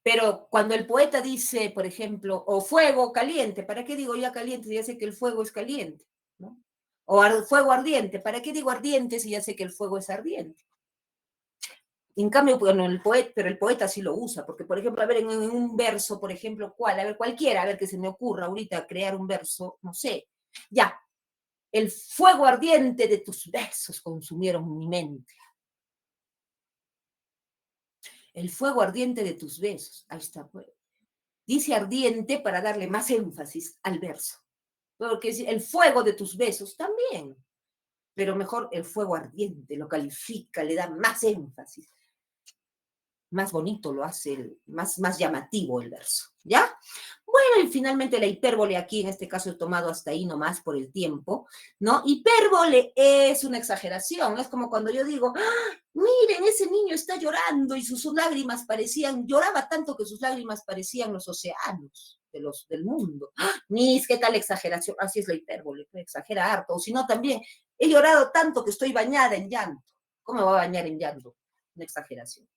Pero cuando el poeta dice, por ejemplo, o fuego caliente, ¿para qué digo ya caliente si ya sé que el fuego es caliente? ¿No? O fuego ardiente, ¿para qué digo ardiente si ya sé que el fuego es ardiente? En cambio, bueno, pero el poeta sí lo usa, porque, por ejemplo, a ver, en un verso, por ejemplo, ¿cuál? A ver, cualquiera, a ver que se me ocurra ahorita crear un verso, no sé. Ya, el fuego ardiente de tus besos consumieron mi mente. El fuego ardiente de tus besos, ahí está, pues. Dice ardiente para darle más énfasis al verso. Porque el fuego de tus besos también, pero mejor el fuego ardiente, lo califica, le da más énfasis, más bonito lo hace, más llamativo el verso, ¿ya? Bueno, y finalmente la hipérbole aquí, en este caso he tomado hasta ahí nomás por el tiempo, ¿no? Hipérbole es una exageración, es como cuando yo digo, ¡ah! Miren, ese niño está llorando y sus lágrimas lloraba tanto que sus lágrimas parecían los océanos del mundo. ¡Ah! Mis, qué tal exageración, así es la hipérbole, exagera harto, o si no también, he llorado tanto que estoy bañada en llanto. ¿Cómo me va a bañar en llanto? Una exageración.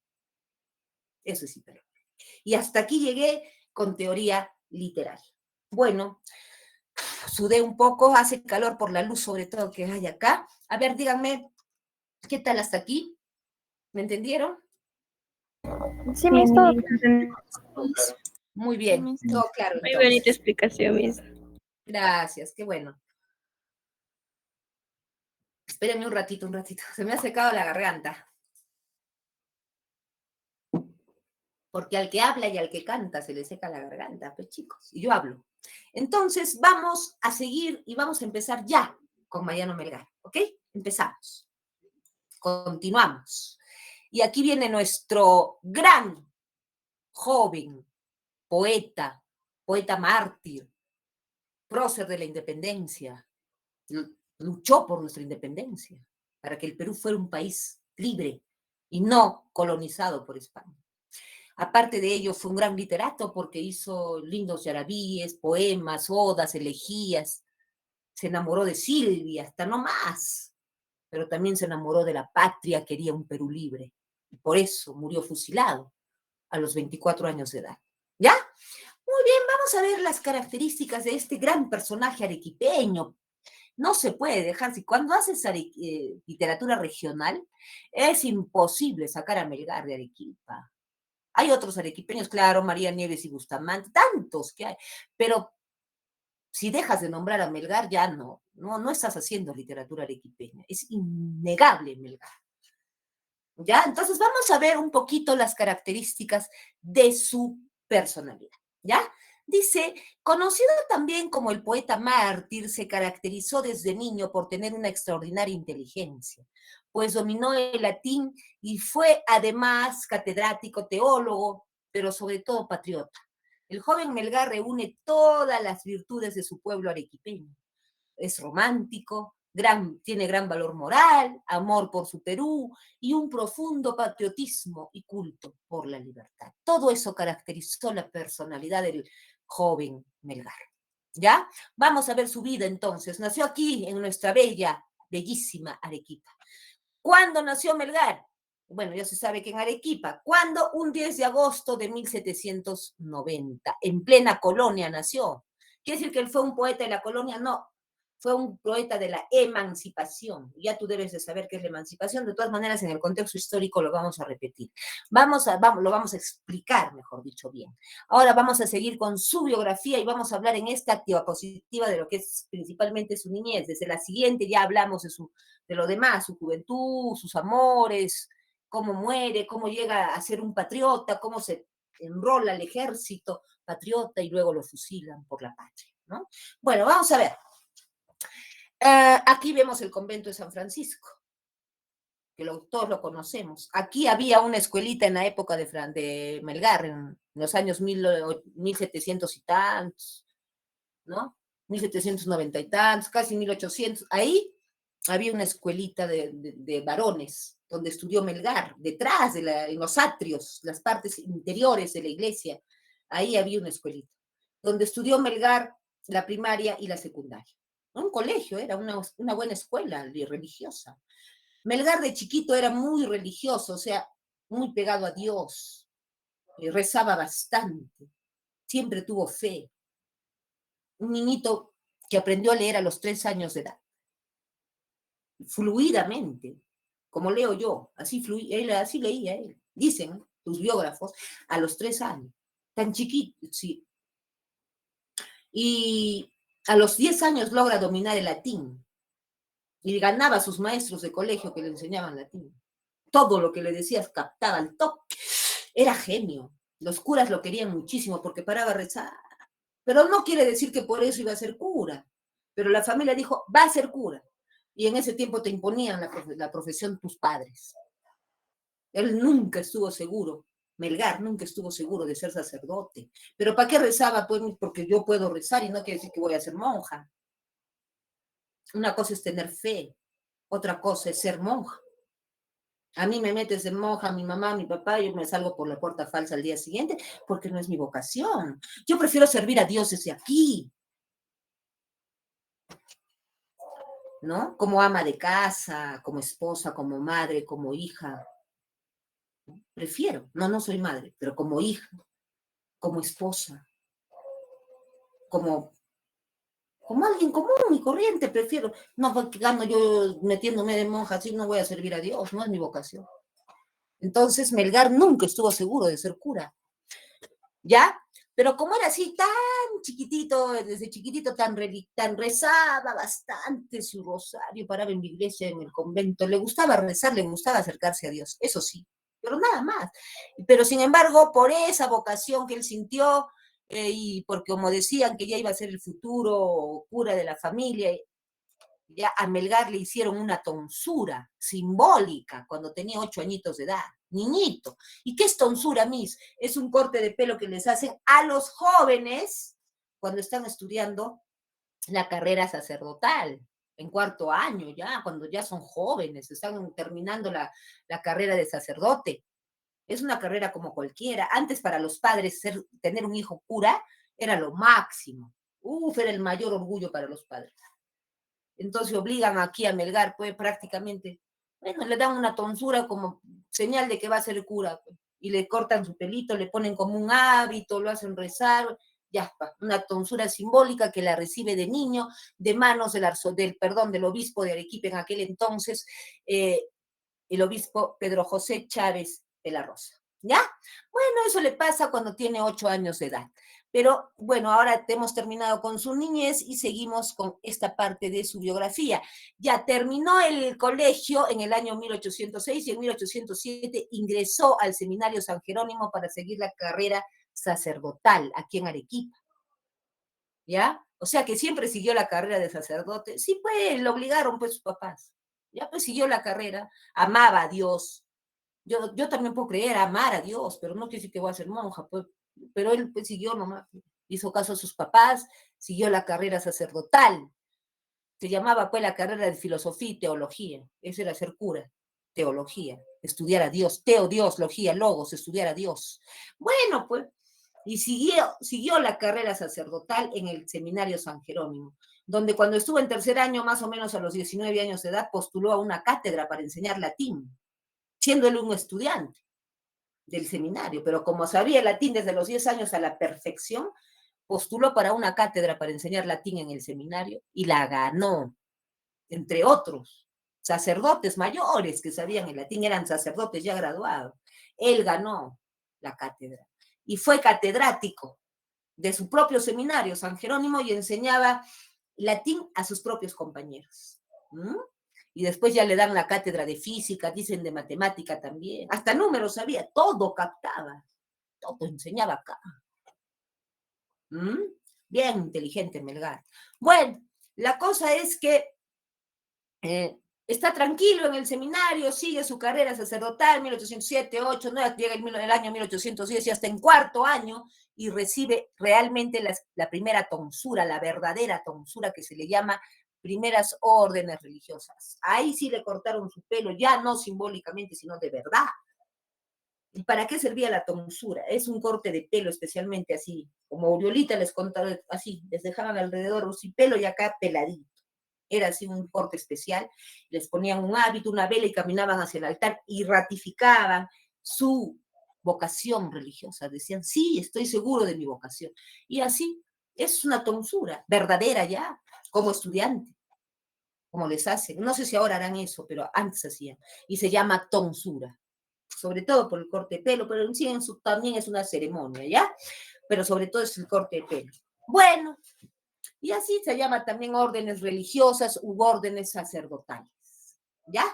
Eso es hiperbola. Y hasta aquí llegué con teoría literaria. Bueno, sudé un poco, hace calor por la luz sobre todo que hay acá. A ver, díganme, ¿qué tal hasta aquí? ¿Me entendieron? Sí, Sí, Miss, todo Miss. claro. Muy Sí, bien, Miss. todo claro Muy bonita entonces. explicación, Miss. Gracias, qué bueno. Espérenme un ratito, se me ha secado la garganta. Porque al que habla y al que canta se le seca la garganta, pues chicos, y yo hablo. Entonces vamos a seguir y vamos a empezar ya con Mariano Melgar, ¿ok? Empezamos. Continuamos. Y aquí viene nuestro gran, joven, poeta, poeta mártir, prócer de la independencia. Luchó por nuestra independencia, para que el Perú fuera un país libre y no colonizado por España. Aparte de ello, fue un gran literato porque hizo lindos yarabíes, poemas, odas, elegías. Se enamoró de Silvia, hasta no más. Pero también se enamoró de la patria, quería un Perú libre. Y por eso murió fusilado a los 24 años de edad. ¿Ya? Muy bien, vamos a ver las características de este gran personaje arequipeño. No se puede dejar, si cuando haces literatura regional, es imposible sacar a Melgar de Arequipa. Hay otros arequipeños, claro, María Nieves y Bustamante, tantos que hay, pero si dejas de nombrar a Melgar, ya no estás haciendo literatura arequipeña, es innegable Melgar. ¿Ya? Entonces vamos a ver un poquito las características de su personalidad, ¿ya? Dice, conocido también como el poeta mártir, se caracterizó desde niño por tener una extraordinaria inteligencia, pues dominó el latín y fue además catedrático, teólogo, pero sobre todo patriota. El joven Melgar reúne todas las virtudes de su pueblo arequipeño. Es romántico, tiene gran valor moral, amor por su Perú y un profundo patriotismo y culto por la libertad. Todo eso caracterizó la personalidad del joven Melgar. ¿Ya? Vamos a ver su vida entonces. Nació aquí, en nuestra bella, bellísima Arequipa. ¿Cuándo nació Melgar? Bueno, ya se sabe que en Arequipa. ¿Cuándo? Un 10 de agosto de 1790. En plena colonia nació. ¿Quiere decir que él fue un poeta de la colonia? No, fue un poeta de la emancipación. Ya tú debes de saber qué es la emancipación. De todas maneras, en el contexto histórico lo vamos a repetir. Lo vamos a explicar, mejor dicho, bien. Ahora vamos a seguir con su biografía y vamos a hablar en esta diapositiva de lo que es principalmente su niñez. Desde la siguiente ya hablamos de lo demás, su juventud, sus amores, cómo muere, cómo llega a ser un patriota, cómo se enrola al ejército patriota y luego lo fusilan por la patria, ¿no? Bueno, vamos a ver. Aquí vemos el convento de San Francisco, que todos lo conocemos. Aquí había una escuelita en la época de Melgar, en los años 1700 y tantos, ¿no? 1790 y tantos, casi 1800. Ahí había una escuelita de varones, donde estudió Melgar, detrás, en los atrios, las partes interiores de la iglesia. Ahí había una escuelita, donde estudió Melgar la primaria y la secundaria. Un colegio, era una buena escuela religiosa. Melgar de chiquito era muy religioso, o sea, muy pegado a Dios, rezaba bastante, siempre tuvo fe. Un niñito que aprendió a leer a los 3 años de edad, fluidamente, como leo yo, así leía él. Dicen tus biógrafos, a los 3 años, tan chiquito, sí. Y a los 10 años logra dominar el latín y ganaba a sus maestros de colegio que le enseñaban latín. Todo lo que le decías captaba al toque. Era genio. Los curas lo querían muchísimo porque paraba a rezar. Pero no quiere decir que por eso iba a ser cura. Pero la familia dijo, va a ser cura. Y en ese tiempo te imponían la profesión tus padres. Él nunca estuvo seguro, Melgar nunca estuvo seguro de ser sacerdote. ¿Pero para qué rezaba? Pues porque yo puedo rezar y no quiere decir que voy a ser monja. Una cosa es tener fe, otra cosa es ser monja. A mí me metes en monja, mi mamá, mi papá, yo me salgo por la puerta falsa al día siguiente porque no es mi vocación. Yo prefiero servir a Dios desde aquí. ¿no? Como ama de casa, como esposa, como madre, como hija. Prefiero, no soy madre, pero como hija, como esposa, como, como alguien común y corriente, prefiero. No, porque gano yo metiéndome de monja, así no voy a servir a Dios, no es mi vocación. Entonces Melgar nunca estuvo seguro de ser cura, ¿ya? Pero como era así tan chiquitito, desde chiquitito tan rezaba bastante su rosario, paraba en la iglesia, en el convento, le gustaba rezar, le gustaba acercarse a Dios, eso sí, pero nada más. Pero sin embargo, por esa vocación que él sintió, y porque como decían que ya iba a ser el futuro cura de la familia, ya a Melgar le hicieron una tonsura simbólica cuando tenía 8 añitos de edad, niñito. ¿Y qué es tonsura, Miss? Es un corte de pelo que les hacen a los jóvenes cuando están estudiando la carrera sacerdotal, en 4 año ya, cuando ya son jóvenes, están terminando la carrera de sacerdote. Es una carrera como cualquiera. Antes para los padres tener un hijo cura era lo máximo. Uf, era el mayor orgullo para los padres. Entonces obligan aquí a Melgar, pues prácticamente, bueno, le dan una tonsura como señal de que va a ser cura, pues, y le cortan su pelito, le ponen como un hábito, lo hacen rezar, ya, una tonsura simbólica que la recibe de niño, de manos del obispo de Arequipa en aquel entonces, el obispo Pedro José Chávez de la Rosa. ¿Ya? Bueno, eso le pasa cuando tiene 8 años de edad. Pero bueno, ahora hemos terminado con su niñez y seguimos con esta parte de su biografía. Ya terminó el colegio en el año 1806 y en 1807 ingresó al Seminario San Jerónimo para seguir la carrera sacerdotal aquí en Arequipa. ¿Ya? O sea que siempre siguió la carrera de sacerdote. Sí, pues, lo obligaron pues sus papás. Ya pues siguió la carrera, amaba a Dios. Yo también puedo creer, amar a Dios, pero no quiere decir que voy a ser monja, pues, pero él pues, siguió nomás, hizo caso a sus papás, siguió la carrera sacerdotal, se llamaba pues la carrera de filosofía y teología, ese era ser cura, teología, estudiar a Dios, Dios, logía, logos, estudiar a Dios. Bueno, pues, y siguió la carrera sacerdotal en el Seminario San Jerónimo, donde cuando estuvo en tercer año, más o menos a los 19 años de edad, postuló a una cátedra para enseñar latín, siendo él un estudiante del seminario, pero como sabía latín desde los 10 años a la perfección, postuló para una cátedra para enseñar latín en el seminario y la ganó, entre otros sacerdotes mayores que sabían el latín, eran sacerdotes ya graduados. Él ganó la cátedra y fue catedrático de su propio seminario, San Jerónimo, y enseñaba latín a sus propios compañeros. ¿Mm? Y después ya le dan la cátedra de física, dicen de matemática también, hasta números sabía, todo captaba, todo enseñaba acá. ¿Mm? Bien inteligente Melgar. Bueno, la cosa es que está tranquilo en el seminario, sigue su carrera sacerdotal, 1807, 8, 9, llega el año 1810 y hasta en cuarto año y recibe realmente la primera tonsura, la verdadera tonsura que se le llama primeras órdenes religiosas. Ahí sí le cortaron su pelo, ya no simbólicamente, sino de verdad. ¿Y para qué servía la tonsura? Es un corte de pelo especialmente así, como Oriolita les contaba, así, les dejaban alrededor su pelo y acá peladito. Era así un corte especial, les ponían un hábito, una vela y caminaban hacia el altar y ratificaban su vocación religiosa. Decían, sí, estoy seguro de mi vocación. Y así es una tonsura verdadera ya, como estudiante, como les hacen. No sé si ahora harán eso, pero antes hacían. Y se llama tonsura, sobre todo por el corte de pelo, pero en sí también es una ceremonia, ¿ya? Pero sobre todo es el corte de pelo. Bueno, y así se llama también órdenes religiosas u órdenes sacerdotales, ¿ya?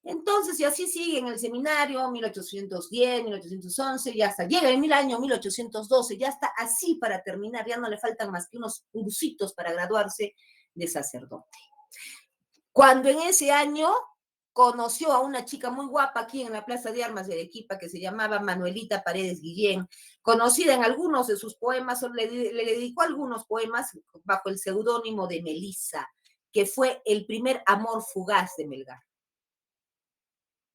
Entonces, y así sigue en el seminario, 1810, 1811, y hasta llega el año 1812, ya está así para terminar, ya no le faltan más que unos cursitos para graduarse de sacerdote. Cuando en ese año conoció a una chica muy guapa aquí en la Plaza de Armas de Arequipa que se llamaba Manuelita Paredes Guillén, conocida en algunos de sus poemas, le dedicó algunos poemas bajo el seudónimo de Melissa, que fue el primer amor fugaz de Melgar.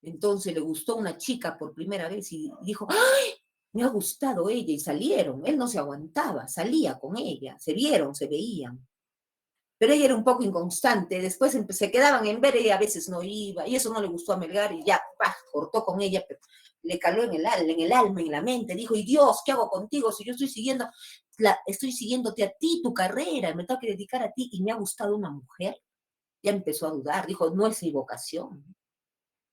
Entonces le gustó una chica por primera vez y dijo, ¡ay! Me ha gustado ella, y salieron. Él no se aguantaba, salía con ella, se vieron, se veían. pero ella era un poco inconstante, después se quedaban en ver, ella a veces no iba, y eso no le gustó a Melgar, y ya, ¡pah!, cortó con ella, pero le caló en el alma, en la mente, dijo, y Dios, ¿qué hago contigo si yo estoy siguiéndote a ti, tu carrera, me tengo que dedicar a ti, y me ha gustado una mujer? Ya empezó a dudar, dijo, no es mi vocación.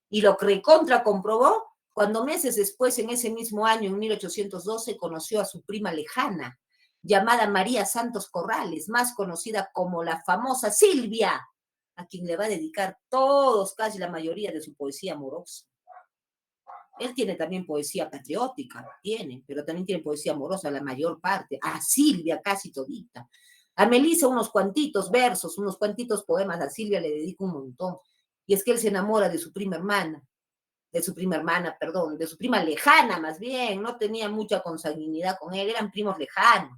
Y lo recontra comprobó cuando meses después, en ese mismo año, en 1812, conoció a su prima lejana, llamada María Santos Corrales, más conocida como la famosa Silvia, a quien le va a dedicar todos, casi la mayoría de su poesía amorosa. Él tiene también poesía patriótica, pero también tiene poesía amorosa, la mayor parte. A Silvia casi todita. A Melisa unos cuantitos versos, unos cuantitos poemas. A Silvia le dedica un montón. Y es que él se enamora de su prima hermana, de su prima lejana más bien. No tenía mucha consanguinidad con él, eran primos lejanos.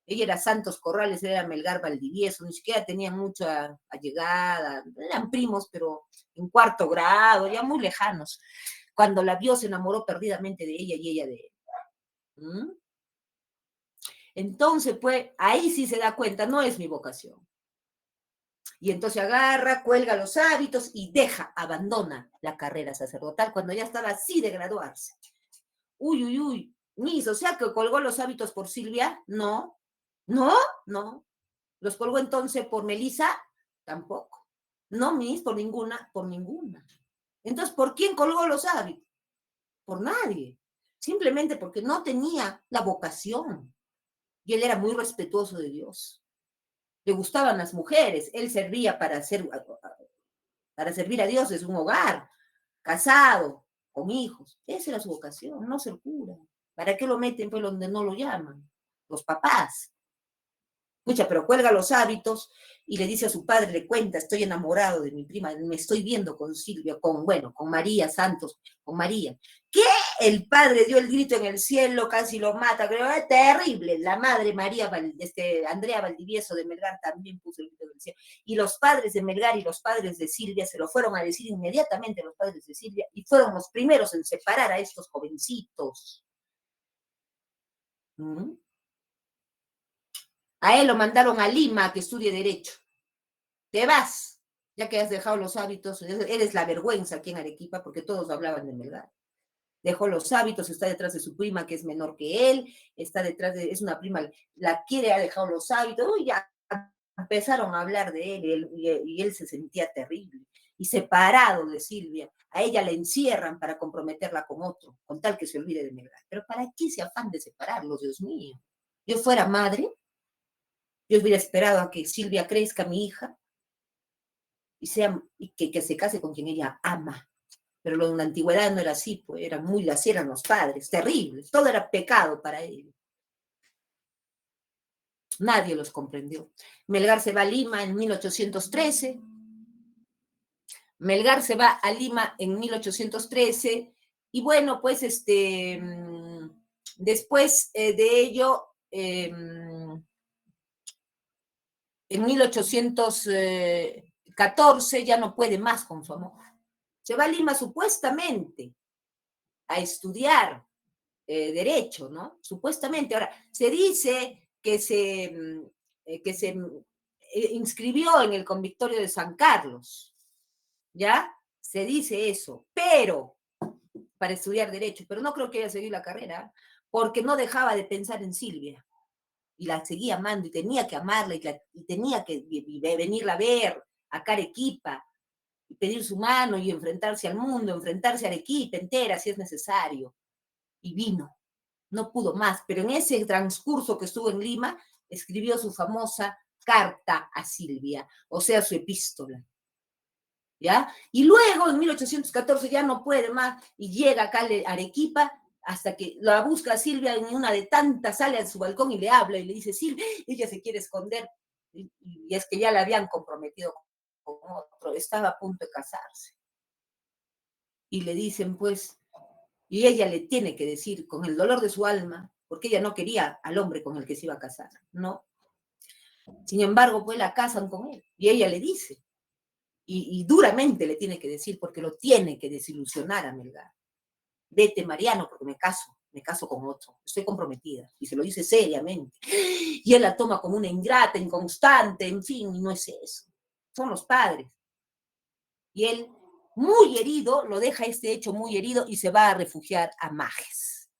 Ella era Santos Corrales, él era Melgar Valdivieso, ni siquiera tenían mucha allegada, eran primos, pero en cuarto grado, ya muy lejanos. Cuando la vio se enamoró perdidamente de ella y ella de él. ¿Mm? Entonces, pues, ahí sí se da cuenta, no es mi vocación. Y entonces agarra, cuelga los hábitos y abandona la carrera sacerdotal cuando ya estaba así de graduarse. Uy, uy, uy, Miss, o sea que colgó los hábitos por Silvia, no, no, no. ¿Los colgó entonces por Melisa? Tampoco. No, Miss, por ninguna, por ninguna. Entonces, ¿por quién colgó los hábitos? Por nadie. Simplemente porque no tenía la vocación. Y él era muy respetuoso de Dios. Le gustaban las mujeres. Él servía para servir a Dios desde un hogar, casado, con hijos. Esa era su vocación, no ser cura. ¿Para qué lo meten pues donde no lo llaman? Los papás. Escucha, pero cuelga los hábitos y le dice a su padre, le cuenta, estoy enamorado de mi prima, me estoy viendo con Silvia, con María Santos, con María. ¿Qué? El padre dio el grito en el cielo, casi lo mata, creo, terrible. La madre María, Andrea Valdivieso de Melgar también puso el grito en el cielo. Y los padres de Melgar y los padres de Silvia se lo fueron a decir inmediatamente los padres de Silvia y fueron los primeros en separar a estos jovencitos. ¿Mm? A él lo mandaron a Lima a que estudie Derecho. Te vas, ya que has dejado los hábitos, eres la vergüenza aquí en Arequipa, porque todos hablaban de Melgar. Dejó los hábitos, está detrás de su prima, que es menor que él, está detrás es una prima, la quiere, ha dejado los hábitos, uy, ya empezaron a hablar de él y él se sentía terrible. Y separado de Silvia, a ella la encierran para comprometerla con otro, con tal que se olvide de Melgar. Pero ¿para qué ese afán de separarlos, Dios mío? Yo fuera madre, yo hubiera esperado a que Silvia crezca, mi hija, y que se case con quien ella ama. Pero en la antigüedad no era así, pues así eran los padres, terribles, todo era pecado para ellos. Nadie los comprendió. Melgar se va a Lima en 1813. Melgar se va a Lima en 1813 y bueno, pues después de ello, en 1814 ya no puede más con su amor. Se va a Lima supuestamente a estudiar Derecho, ¿no? Supuestamente. Ahora, se dice que se inscribió en el convictorio de San Carlos, ¿ya? Se dice eso, pero para estudiar Derecho, pero no creo que haya seguido la carrera, porque no dejaba de pensar en Silvia, y la seguía amando, y tenía que amarla, y tenía que venirla a ver a Arequipa, y pedir su mano, y enfrentarse al mundo, enfrentarse a Arequipa entera, si es necesario. Y vino, no pudo más, pero en ese transcurso que estuvo en Lima, escribió su famosa carta a Silvia, o sea, su epístola. ¿Ya? Y luego, en 1814, ya no puede más, y llega acá a Arequipa, hasta que la busca Silvia en una de tantas, sale a su balcón y le habla, y le dice, Silvia, ella se quiere esconder, y es que ya la habían comprometido con otro, estaba a punto de casarse. Y le dicen, pues, y ella le tiene que decir, con el dolor de su alma, porque ella no quería al hombre con el que se iba a casar, ¿no? Sin embargo, pues la casan con él, y ella le dice, y duramente le tiene que decir, porque lo tiene que desilusionar a Melgar. Vete, Mariano, porque me caso. me caso con otro, estoy comprometida, y se lo dice seriamente. Y él la toma como una ingrata, inconstante, en fin, y no es eso. Son los padres. Y él, muy herido, lo deja este hecho muy herido y se va a refugiar a Majes.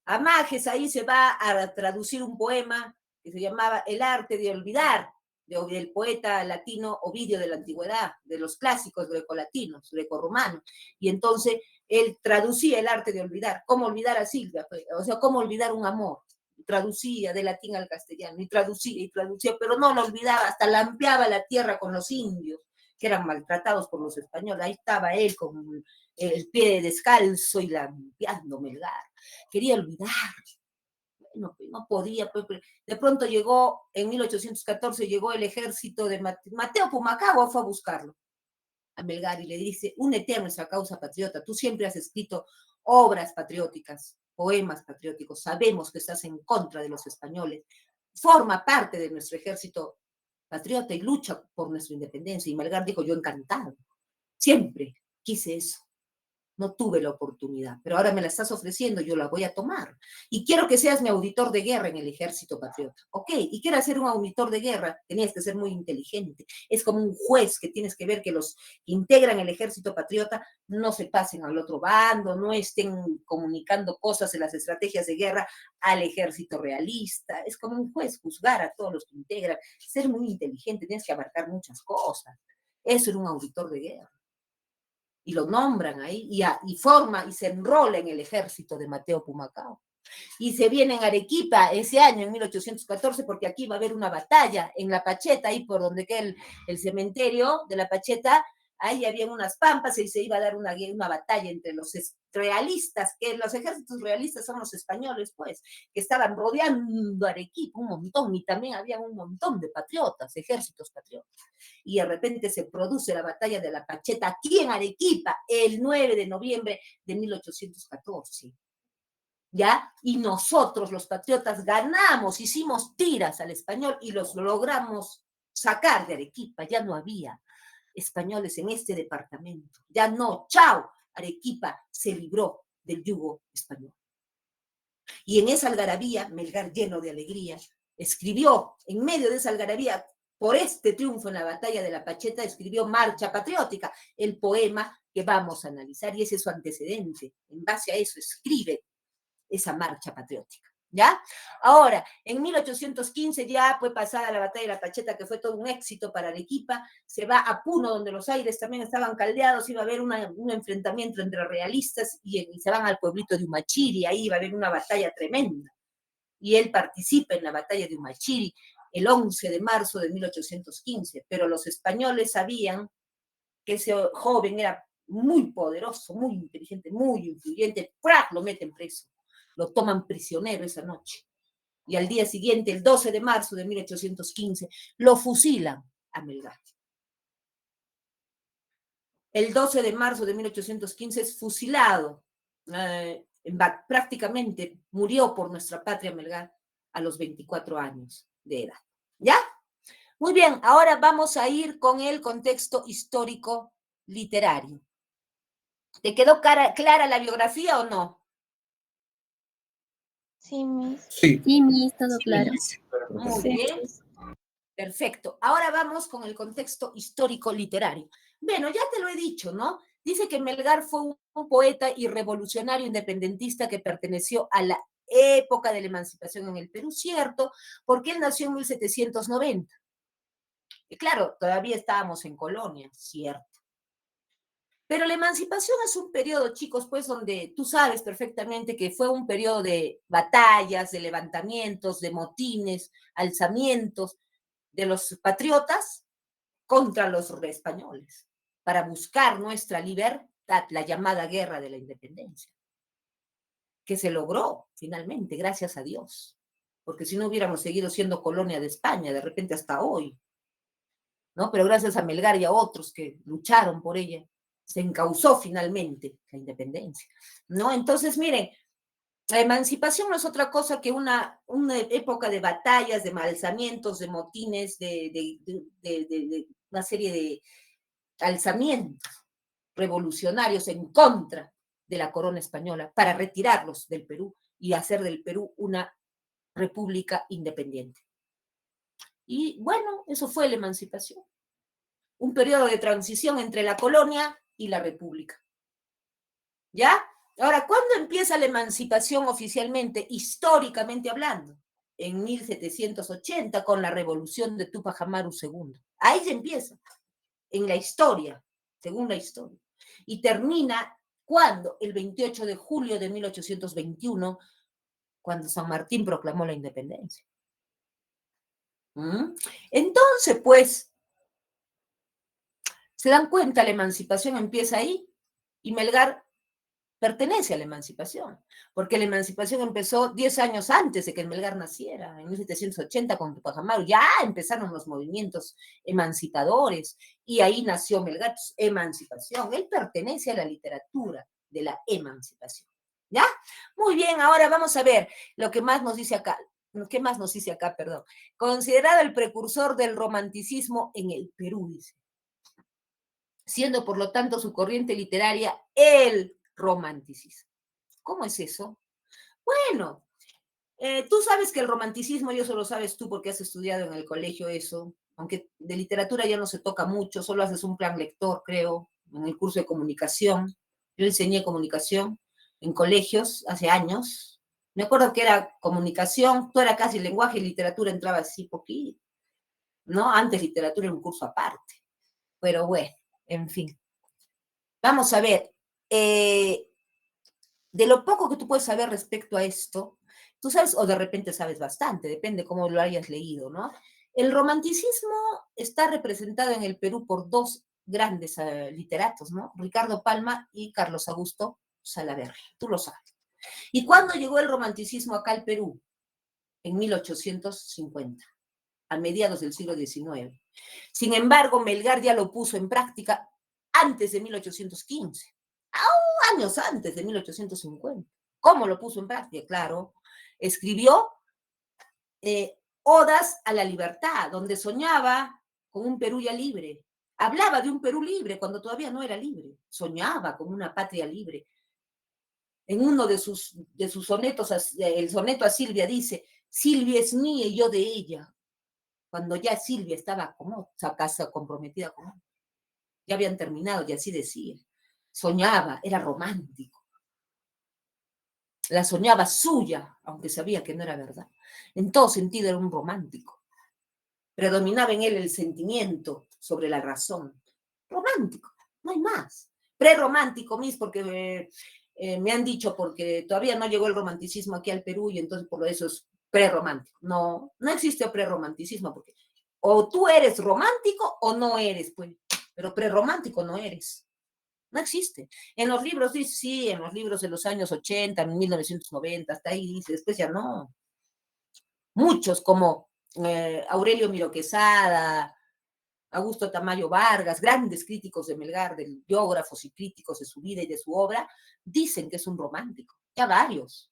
A Majes ahí se va a traducir un poema que se llamaba El arte de olvidar, del poeta latino Ovidio de la Antigüedad, de los clásicos grecolatinos, grecorromanos. Y entonces él traducía el arte de olvidar, cómo olvidar a Silvia, pues, o sea, cómo olvidar un amor. Traducía de latín al castellano, y traducía, pero no lo olvidaba, hasta lampeaba la tierra con los indios, que eran maltratados por los españoles. Ahí estaba él con el pie descalzo y lampeando Melgar. Quería olvidar. No podía, de pronto llegó, en 1814 llegó el ejército de Mateo Pumacahua, fue a buscarlo a Melgar y le dice, únete a nuestra causa patriota, tú siempre has escrito obras patrióticas, poemas patrióticos, sabemos que estás en contra de los españoles, forma parte de nuestro ejército patriota y lucha por nuestra independencia. Y Melgar dijo, yo encantado, siempre quise eso. No tuve la oportunidad, pero ahora me la estás ofreciendo, yo la voy a tomar. Y quiero que seas mi auditor de guerra en el ejército patriota. Ok, y quieres ser un auditor de guerra, tenías que ser muy inteligente. Es como un juez que tienes que ver que los que integran el ejército patriota no se pasen al otro bando, no estén comunicando cosas en las estrategias de guerra al ejército realista. Es como un juez juzgar a todos los que integran. Ser muy inteligente, tienes que abarcar muchas cosas. Eso era un auditor de guerra. Y lo nombran ahí, y forma y se enrola en el ejército de Mateo Pumacahua. Y se viene en Arequipa ese año, en 1814, porque aquí va a haber una batalla en La Pacheta, ahí por donde queda el cementerio de La Pacheta, ahí había unas pampas y se iba a dar una batalla entre los realistas, que los ejércitos realistas son los españoles, pues, que estaban rodeando Arequipa un montón, y también había un montón de patriotas, ejércitos patriotas. Y de repente se produce la batalla de La Pacheta aquí en Arequipa, el 9 de noviembre de 1814. ¿Ya? Y nosotros, los patriotas, ganamos, hicimos tiras al español y los logramos sacar de Arequipa. Ya no había españoles en este departamento. Ya no, chao. Arequipa se libró del yugo español. Y en esa algarabía, Melgar, lleno de alegría, escribió, en medio de esa algarabía, por este triunfo en la batalla de La Pacheta, escribió Marcha Patriótica, el poema que vamos a analizar, y ese es su antecedente. En base a eso escribe esa marcha patriótica, ¿ya? Ahora, en 1815 ya fue pasada la batalla de La Pacheta, que fue todo un éxito para Arequipa, se va a Puno, donde los aires también estaban caldeados, iba a haber un enfrentamiento entre realistas y se van al pueblito de Humachiri, ahí iba a haber una batalla tremenda, y él participa en la batalla de Humachiri el 11 de marzo de 1815, pero los españoles sabían que ese joven era muy poderoso, muy inteligente, muy influyente, ¡prac!, lo meten preso. Lo toman prisionero esa noche. Y al día siguiente, el 12 de marzo de 1815, lo fusilan a Melgar. El 12 de marzo de 1815 es fusilado. Prácticamente murió por nuestra patria Melgar a los 24 años de edad. ¿Ya? Muy bien, ahora vamos a ir con el contexto histórico literario. ¿Te quedó clara la biografía o no? Sí, Miss. Sí. Sí, Miss, todo claro. Muy Sí. bien. Perfecto. Ahora vamos con el contexto histórico literario. Bueno, ya te lo he dicho, ¿no? Dice que Melgar fue un poeta y revolucionario independentista que perteneció a la época de la emancipación en el Perú, cierto, porque él nació en 1790. Y claro, todavía estábamos en colonia, cierto. Pero la emancipación es un periodo, chicos, pues donde tú sabes perfectamente que fue un periodo de batallas, de levantamientos, de motines, alzamientos de los patriotas contra los españoles, para buscar nuestra libertad, la llamada Guerra de la Independencia, que se logró finalmente, gracias a Dios, porque si no hubiéramos seguido siendo colonia de España, de repente hasta hoy, ¿no? Pero gracias a Melgar y a otros que lucharon por ella, se encauzó finalmente la independencia, ¿no? Entonces, miren, la emancipación no es otra cosa que una época de batallas, de alzamientos, de motines, de una serie de alzamientos revolucionarios en contra de la corona española para retirarlos del Perú y hacer del Perú una república independiente. Y bueno, eso fue la emancipación. Un periodo de transición entre la colonia y la república. ¿Ya? Ahora, ¿cuándo empieza la emancipación oficialmente, históricamente hablando? En 1780, con la revolución de Túpac Amaru II. Ahí se empieza, en la historia, según la historia. Y termina, ¿cuándo? El 28 de julio de 1821, cuando San Martín proclamó la independencia. Entonces, pues, se dan cuenta, la emancipación empieza ahí, y Melgar pertenece a la emancipación, porque la emancipación empezó 10 años antes de que el Melgar naciera, en 1780 con Tupac Amaru. Ya empezaron los movimientos emancipadores y ahí nació Melgar, emancipación. Él pertenece a la literatura de la emancipación. ¿Ya? Muy bien, ahora vamos a ver lo que más nos dice acá. ¿Qué más nos dice acá, perdón? Considerado el precursor del romanticismo en el Perú, dice. Siendo, por lo tanto, su corriente literaria el romanticismo. ¿Cómo es eso? Bueno, tú sabes que el romanticismo, y eso lo sabes tú porque has estudiado en el colegio eso, aunque de literatura ya no se toca mucho, solo haces un plan lector, creo, en el curso de comunicación. Yo enseñé comunicación en colegios hace años. Me acuerdo que era comunicación, tú era casi lenguaje y literatura entraba así poquito, ¿no? Antes literatura era un curso aparte. Pero bueno, en fin. Vamos a ver, de lo poco que tú puedes saber respecto a esto, tú sabes, o de repente sabes bastante, depende cómo lo hayas leído, ¿no? El romanticismo está representado en el Perú por dos grandes literatos, ¿no? Ricardo Palma y Carlos Augusto Salaverry, tú lo sabes. ¿Y cuándo llegó el romanticismo acá al Perú? En 1850, a mediados del siglo XIX. Sin embargo, Melgar ya lo puso en práctica antes de 1815. Años antes de 1850. ¿Cómo lo puso en práctica? Claro, escribió odas a la libertad, donde soñaba con un Perú ya libre. Hablaba de un Perú libre cuando todavía no era libre. Soñaba con una patria libre. En uno de sus sonetos, el soneto a Silvia dice, Silvia es mía y yo de ella. Cuando ya Silvia estaba como casa comprometida con él. Ya habían terminado y así decía. Soñaba, era romántico. La soñaba suya, aunque sabía que no era verdad. En todo sentido era un romántico. Predominaba en él el sentimiento sobre la razón. Romántico, no hay más. Prerromántico, mis, porque me han dicho, porque todavía no llegó el romanticismo aquí al Perú y entonces por eso es prerromántico. No, no existe prerromanticismo, porque o tú eres romántico o no eres, pues, pero prerromántico no eres. No existe. En los libros dice, sí, en los libros de los años 80, 1990, hasta ahí dice, después ya no. Muchos como Aurelio Miro Quesada, Augusto Tamayo Vargas, grandes críticos de Melgar, de biógrafos y críticos de su vida y de su obra, dicen que es un romántico, ya varios.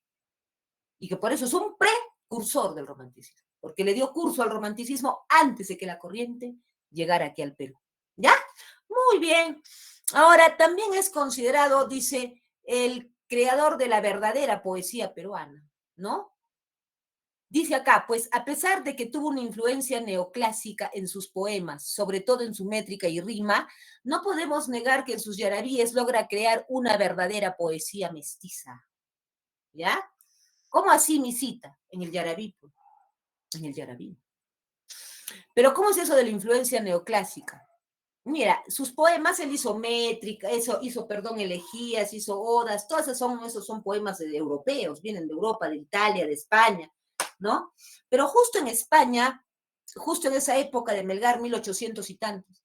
Y que por eso es un precursor del romanticismo, porque le dio curso al romanticismo antes de que la corriente llegara aquí al Perú. ¿Ya? Muy bien. Ahora, también es considerado, dice, el creador de la verdadera poesía peruana, ¿no? Dice acá, pues a pesar de que tuvo una influencia neoclásica en sus poemas, sobre todo en su métrica y rima, no podemos negar que en sus yarabíes logra crear una verdadera poesía mestiza. ¿Ya? ¿Cómo así mi cita? En el yarabí, pues. En el yarabí. Pero ¿cómo es eso de la influencia neoclásica? Mira, sus poemas él hizo métrica, hizo, elegías, hizo odas, todos esos son poemas europeos, vienen de Europa, de Italia, de España, ¿no? Pero justo en España, justo en esa época de Melgar, 1800 y tantos,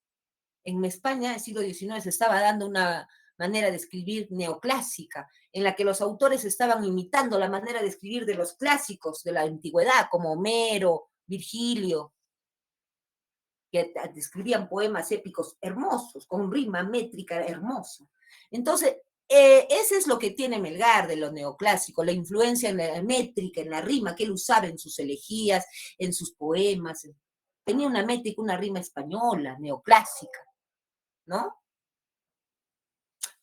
en España, en el siglo XIX, se estaba dando una manera de escribir neoclásica, en la que los autores estaban imitando la manera de escribir de los clásicos de la antigüedad, como Homero, Virgilio, que describían poemas épicos hermosos, con rima métrica hermosa. Entonces, eso es lo que tiene Melgar de lo neoclásico, la influencia en la métrica, en la rima que él usaba en sus elegías, en sus poemas. Tenía una métrica, una rima española, neoclásica, ¿no?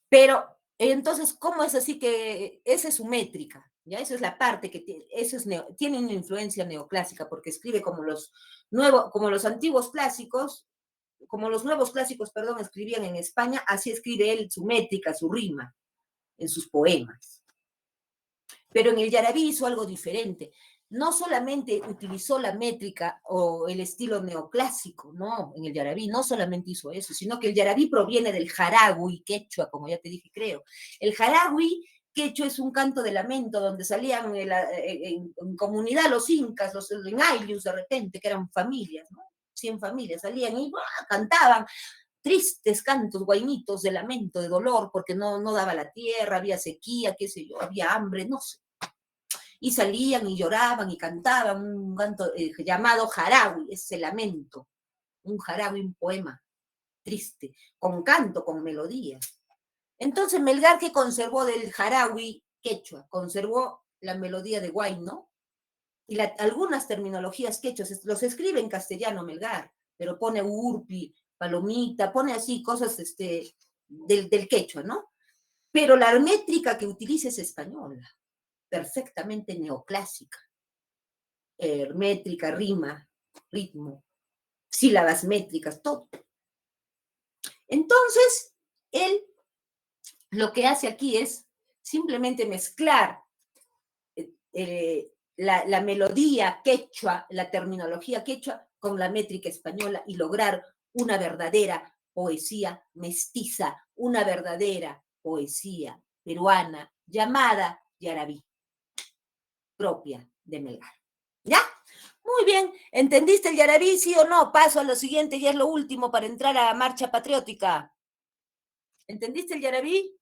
Pero Entonces, ¿cómo es así que esa es su métrica? ¿Ya? Esa es la parte que eso es tiene una influencia neoclásica, porque escribe como los antiguos clásicos, como los nuevos clásicos, perdón, escribían en España, así escribe él su métrica, su rima, en sus poemas. Pero en el Yarabí hizo algo diferente. No solamente utilizó la métrica o el estilo neoclásico, no, en el Yarabí no solamente hizo eso, sino que el Yarabí proviene del jaragüi quechua, como ya te dije, creo. El jaragüi quechua es un canto de lamento donde salían en comunidad los incas, los en Ayllus de repente, que eran familias, ¿no? 100 familias salían y cantaban tristes cantos, guainitos de lamento, de dolor, porque no daba la tierra, había sequía, qué sé yo, había hambre, no sé. Y salían y lloraban y cantaban un canto llamado Jarawi, ese lamento, un Jarawi, un poema triste, con canto, con melodía. Entonces Melgar, que conservó del Jarawi quechua, conservó la melodía de Guayno y algunas terminologías quechuas, los escribe en castellano Melgar, pero pone urpi, palomita, pone así cosas del quechua, ¿no? Pero la métrica que utiliza es española, perfectamente neoclásica. Métrica, rima, ritmo, sílabas métricas, todo. Entonces, él lo que hace aquí es simplemente mezclar la melodía quechua, la terminología quechua, con la métrica española y lograr una verdadera poesía mestiza, una verdadera poesía peruana llamada Yarabí, propia de Melgar. ¿Ya? Muy bien. ¿Entendiste el Yarabí, sí o no? Paso a lo siguiente y es lo último para entrar a Marcha Patriótica. ¿Entendiste el Yarabí?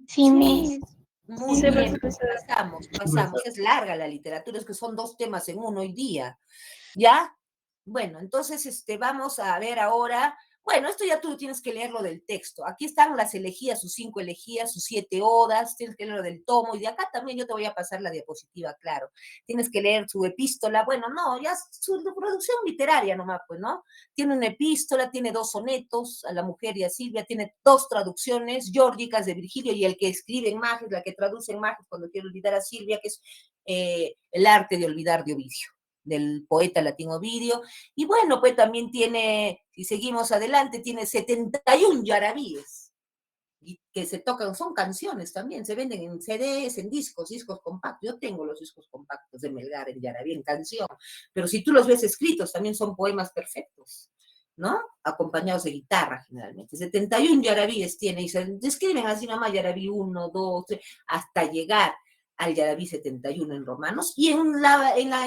Sí, Miss. Muy Sí, bien. profesora. Pasamos. Es larga la literatura, es que son 2 temas en uno hoy día. ¿Ya? Bueno, entonces vamos a ver ahora. Bueno, esto ya tú tienes que leerlo del texto. Aquí están las elegías, sus 5 elegías, sus 7 odas, tienes que leerlo del tomo, y de acá también yo te voy a pasar la diapositiva, claro. Tienes que leer su epístola, bueno, no, ya su producción literaria nomás, pues, ¿no? Tiene una epístola, tiene 2 sonetos a la mujer y a Silvia, tiene 2 traducciones, Geórgicas de Virgilio y el que escribe en Majes, la que traduce en Majes cuando quiere olvidar a Silvia, que es El arte de olvidar de Ovidio, del poeta latino Ovidio. Y bueno, pues también tiene, si seguimos adelante, tiene 71 yarabíes, y que se tocan, son canciones también, se venden en CDs, en discos compactos. Yo tengo los discos compactos de Melgar, el yarabí en canción, pero si tú los ves escritos, también son poemas perfectos, ¿no? Acompañados de guitarra, generalmente. 71 yarabíes tiene, y se describen así nomás, yarabí 1, 2, 3, hasta llegar al Yarabí 71 en romanos, y en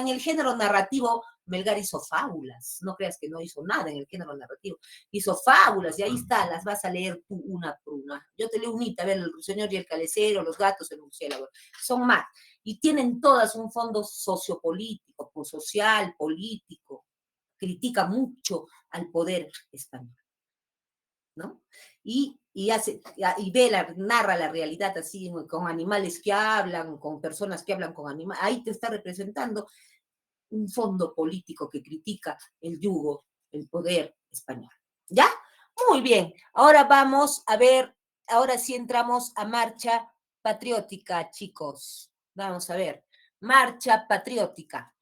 el género narrativo, Melgar hizo fábulas, no creas que no hizo nada en el género narrativo, hizo fábulas, y ahí está, las vas a leer tú una por una. Yo te leo unita, a ver, el ruiseñor y el calecero, los gatos, el murciélago, son más, y tienen todas un fondo sociopolítico, social, político, critica mucho al poder español, ¿no? Narra la realidad así, con animales que hablan, con personas que hablan con animales. Ahí te está representando un fondo político que critica el yugo, el poder español. ¿Ya? Muy bien. Ahora vamos a ver, ahora sí entramos a Marcha Patriótica, chicos. Vamos a ver. Marcha Patriótica.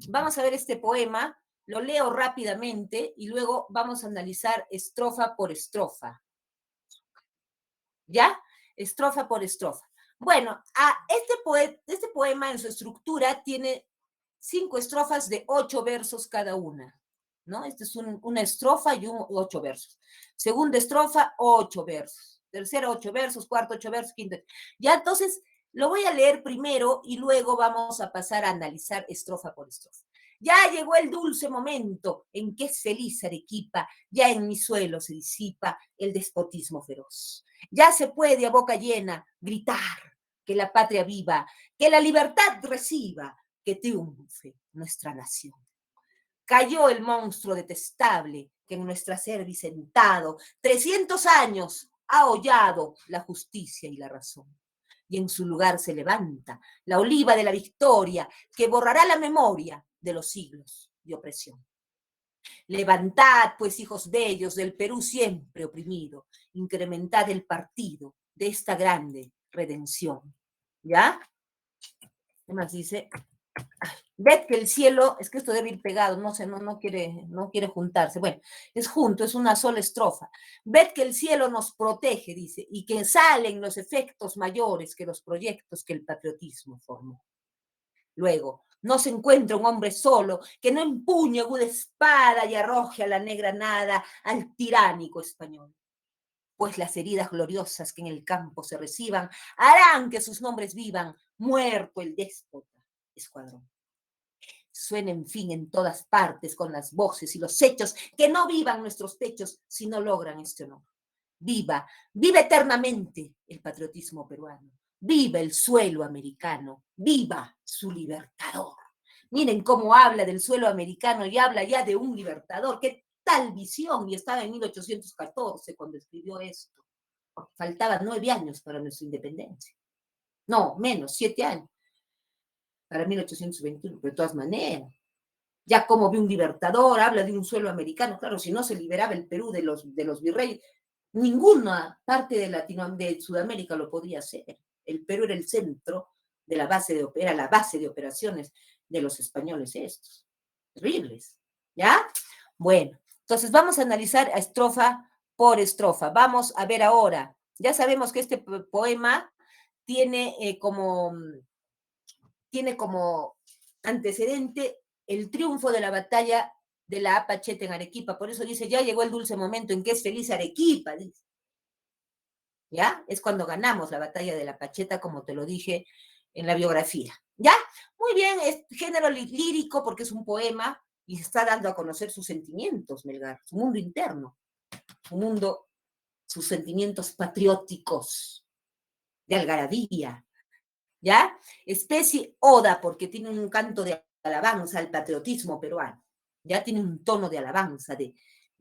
Vamos a ver este poema, lo leo rápidamente y luego vamos a analizar estrofa por estrofa. ¿Ya? Estrofa por estrofa. Bueno, este poema en su estructura tiene 5 estrofas de 8 versos cada una, ¿no? Esta es una estrofa y 8 versos. Segunda estrofa, 8 versos. Tercera, 8 versos. Cuarto, 8 versos. Quinto. Ya, entonces, lo voy a leer primero y luego vamos a pasar a analizar estrofa por estrofa. Ya llegó el dulce momento en que es feliz Arequipa, ya en mi suelo se disipa el despotismo feroz. Ya se puede a boca llena gritar que la patria viva, que la libertad reciba, que triunfe nuestra nación. Cayó el monstruo detestable que en nuestra cerviz sentado 300 años ha hollado la justicia y la razón. Y en su lugar se levanta la oliva de la victoria que borrará la memoria de los siglos de opresión. Levantad, pues, hijos bellos del Perú siempre oprimido, incrementad el partido de esta grande redención. ¿Ya? ¿Qué más dice? Ved que el cielo, es que esto debe ir pegado, no sé, no quiere juntarse. Bueno, es junto, es una sola estrofa. Ved que el cielo nos protege, dice, y que salen los efectos mayores que los proyectos que el patriotismo formó. Luego, no se encuentra un hombre solo que no empuñe aguda espada y arroje a la negra nada al tiránico español. Pues las heridas gloriosas que en el campo se reciban harán que sus nombres vivan, muerto el déspota escuadrón. Suena, en fin, en todas partes con las voces y los hechos, que no vivan nuestros pechos si no logran este honor. Viva, viva eternamente el patriotismo peruano. Viva el suelo americano. Viva su libertador. Miren cómo habla del suelo americano y habla ya de un libertador. Qué tal visión. Y estaba en 1814 cuando escribió esto. Faltaban 9 años para nuestra independencia. No, menos, 7 años. Para 1821, pero de todas maneras. Ya como de un libertador, habla de un suelo americano. Claro, si no se liberaba el Perú de los virreyes, ninguna parte de Sudamérica lo podía hacer. El Perú era el centro de la base de operaciones de los españoles estos. Terribles. ¿Ya? Bueno, entonces vamos a analizar a estrofa por estrofa. Vamos a ver ahora. Ya sabemos que este poema tiene como antecedente el triunfo de la batalla de la Apacheta en Arequipa. Por eso dice, ya llegó el dulce momento en que es feliz Arequipa, dice. ¿Ya? Es cuando ganamos la batalla de la Apacheta, como te lo dije en la biografía. ¿Ya? Muy bien, es género lírico porque es un poema y está dando a conocer sus sentimientos, Melgar, su mundo interno, sus sentimientos patrióticos, de algarabía, ¿ya? Especie oda, porque tiene un canto de alabanza al patriotismo peruano, ya tiene un tono de alabanza, de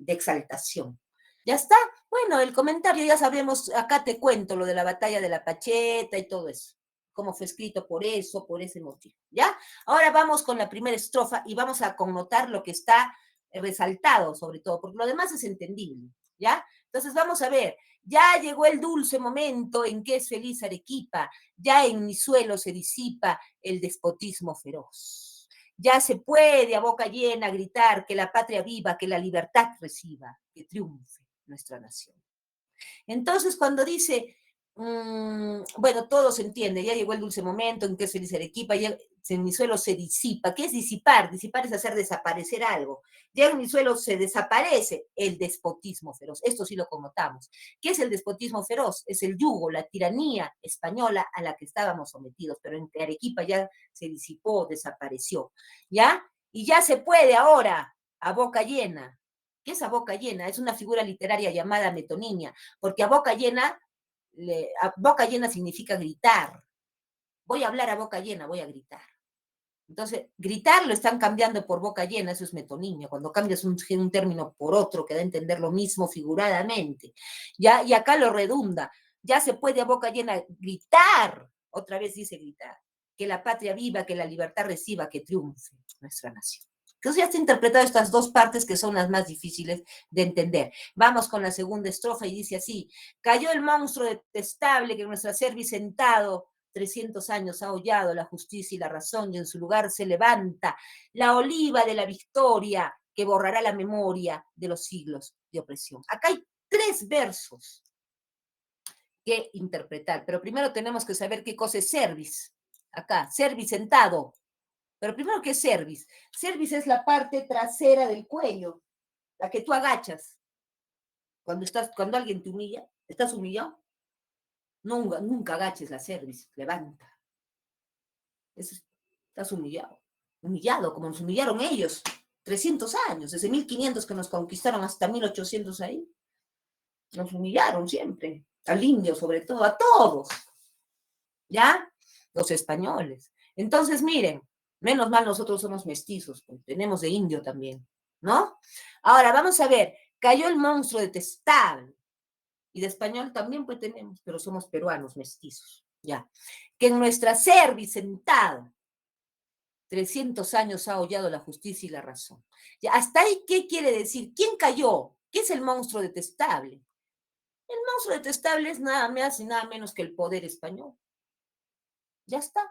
exaltación. ¿Ya está? Bueno, el comentario ya sabemos, acá te cuento lo de la batalla de la Pacheta y todo eso, cómo fue escrito por eso, por ese motivo, ¿ya? Ahora vamos con la primera estrofa y vamos a connotar lo que está resaltado, sobre todo, porque lo demás es entendible, ¿ya? Entonces vamos a ver, ya llegó el dulce momento en que es feliz Arequipa, ya en mi suelo se disipa el despotismo feroz. Ya se puede a boca llena gritar que la patria viva, que la libertad reciba, que triunfe nuestra nación. Entonces, cuando dice, bueno, todo se entiende, ya llegó el dulce momento en que es feliz Arequipa, ya en mi suelo se disipa. ¿Qué es disipar? Disipar es hacer desaparecer algo. Ya en mi suelo se desaparece el despotismo feroz. Esto sí lo connotamos. ¿Qué es el despotismo feroz? Es el yugo, la tiranía española a la que estábamos sometidos, pero en Arequipa ya se disipó, desapareció. ¿Ya? Y ya se puede ahora, a boca llena. ¿Qué es a boca llena? Es una figura literaria llamada metonimia, porque a boca llena significa gritar. Voy a hablar a boca llena, voy a gritar. Entonces, gritar lo están cambiando por boca llena, eso es metonimia, cuando cambias un término por otro que da a entender lo mismo figuradamente. ¿Ya? Y acá lo redunda, ya se puede a boca llena gritar, otra vez dice gritar, que la patria viva, que la libertad reciba, que triunfe nuestra nación. Entonces ya está interpretado estas dos partes que son las más difíciles de entender. Vamos con la segunda estrofa y dice así, cayó el monstruo detestable que en nuestra cerviz sentado 300 años ha hollado la justicia y la razón y en su lugar se levanta la oliva de la victoria que borrará la memoria de los siglos de opresión. Acá hay 3 versos que interpretar, pero primero tenemos que saber qué cosa es cerviz. Acá, cerviz sentado. Pero primero, ¿qué es cerviz? Cerviz es la parte trasera del cuello, la que tú agachas. Cuando alguien te humilla, ¿estás humillado? Nunca agaches la cerviz, levanta. Estás humillado, como nos humillaron ellos, 300 años, desde 1500 que nos conquistaron hasta 1800 ahí. Nos humillaron siempre, al indio sobre todo, a todos, ¿ya? Los españoles. Entonces, miren, menos mal nosotros somos mestizos, pues, tenemos de indio también, ¿no? Ahora, vamos a ver, cayó el monstruo detestable, y de español también pues tenemos, pero somos peruanos mestizos, ¿ya? Que en nuestra cerviz sentada, 300 años ha hollado la justicia y la razón. Ya, hasta ahí, ¿qué quiere decir? ¿Quién cayó? ¿Qué es el monstruo detestable? El monstruo detestable es nada más y nada menos que el poder español. Ya está.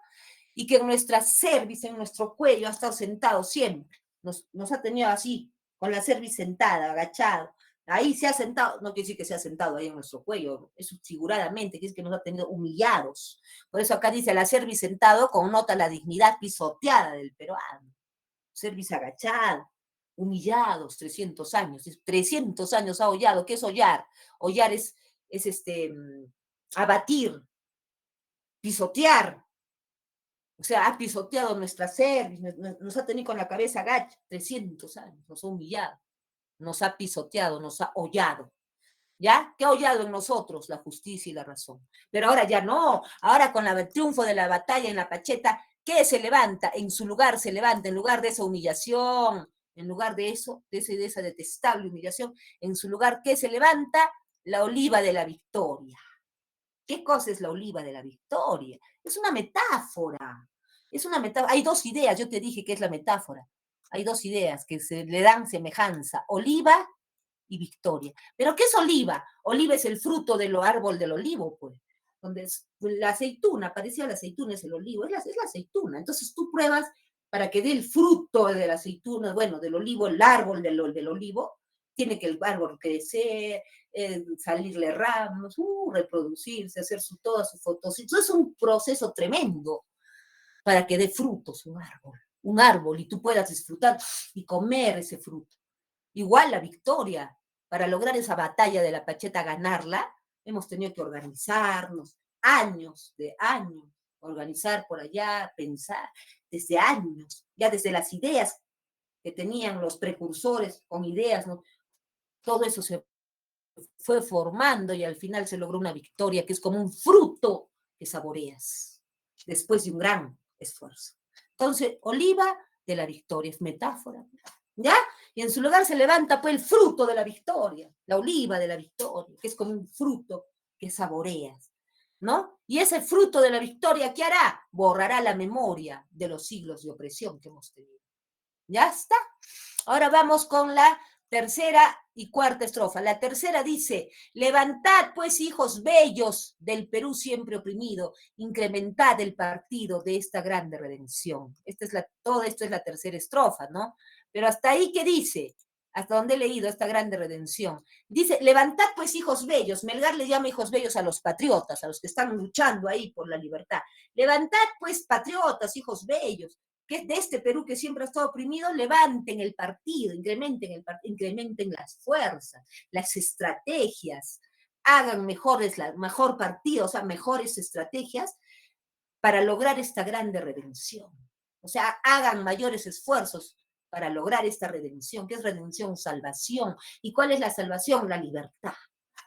Y que en nuestra cerviz, en nuestro cuello, ha estado sentado siempre. Nos ha tenido así, con la cerviz sentada, agachado. Ahí se ha sentado, no quiere decir que se ha sentado ahí en nuestro cuello, eso figuradamente, quiere decir que nos ha tenido humillados. Por eso acá dice, la cerviz sentado connota la dignidad pisoteada del peruano. Cerviz agachado, humillados, 300 años. 300 años ha hollado. ¿Qué es hollar? Hollar es abatir, pisotear. O sea, ha pisoteado nuestra cerviz, nos ha tenido con la cabeza agacha, 300 años, nos ha humillado, nos ha pisoteado, nos ha hollado. ¿Ya? ¿Qué ha hollado en nosotros? La justicia y la razón. Pero ahora ya no, ahora con el triunfo de la batalla en la Pacheta, ¿qué se levanta? En su lugar se levanta, en lugar de esa humillación, en lugar de eso, de esa detestable humillación, en su lugar, ¿qué se levanta? La oliva de la victoria. ¿Qué cosa es la oliva de la victoria? Es una metáfora. Es una metáfora. Hay dos ideas, yo te dije que es la metáfora. Hay dos ideas que se le dan semejanza. Oliva y victoria. ¿Pero qué es oliva? Oliva es el fruto del árbol del olivo, pues. Donde es la aceituna, parecía la aceituna, es el olivo, es la aceituna. Entonces tú pruebas para que dé el fruto de la aceituna, bueno, del olivo, el árbol del olivo, tiene que el árbol crecer, salirle ramas, reproducirse, hacer toda su fotosíntesis. Es un proceso tremendo para que dé frutos un árbol, y tú puedas disfrutar y comer ese fruto. Igual la victoria, para lograr esa batalla de la Pacheta, ganarla, hemos tenido que organizarnos, años de años, organizar por allá, pensar, desde años, ya desde las ideas que tenían los precursores con ideas, ¿no? Todo eso se fue formando y al final se logró una victoria que es como un fruto que saboreas después de un gran esfuerzo. Entonces, oliva de la victoria es metáfora, ¿ya? Y en su lugar se levanta pues el fruto de la victoria, la oliva de la victoria, que es como un fruto que saboreas, ¿no? Y ese fruto de la victoria, ¿qué hará? Borrará la memoria de los siglos de opresión que hemos tenido. ¿Ya está? Ahora vamos con la tercera y cuarta estrofa. La tercera dice, levantad pues hijos bellos del Perú siempre oprimido, incrementad el partido de esta grande redención. Todo esto es la tercera estrofa, ¿no? Pero hasta ahí, ¿qué dice? Hasta donde he leído esta grande redención. Dice, levantad pues hijos bellos. Melgar le llama hijos bellos a los patriotas, a los que están luchando ahí por la libertad. Levantad pues patriotas, hijos bellos, que de este Perú que siempre ha estado oprimido, levanten el partido, incrementen las fuerzas, las estrategias, hagan mejor partido, o sea, mejores estrategias para lograr esta grande redención. O sea, hagan mayores esfuerzos para lograr esta redención. ¿Qué es redención? Salvación. ¿Y cuál es la salvación? La libertad.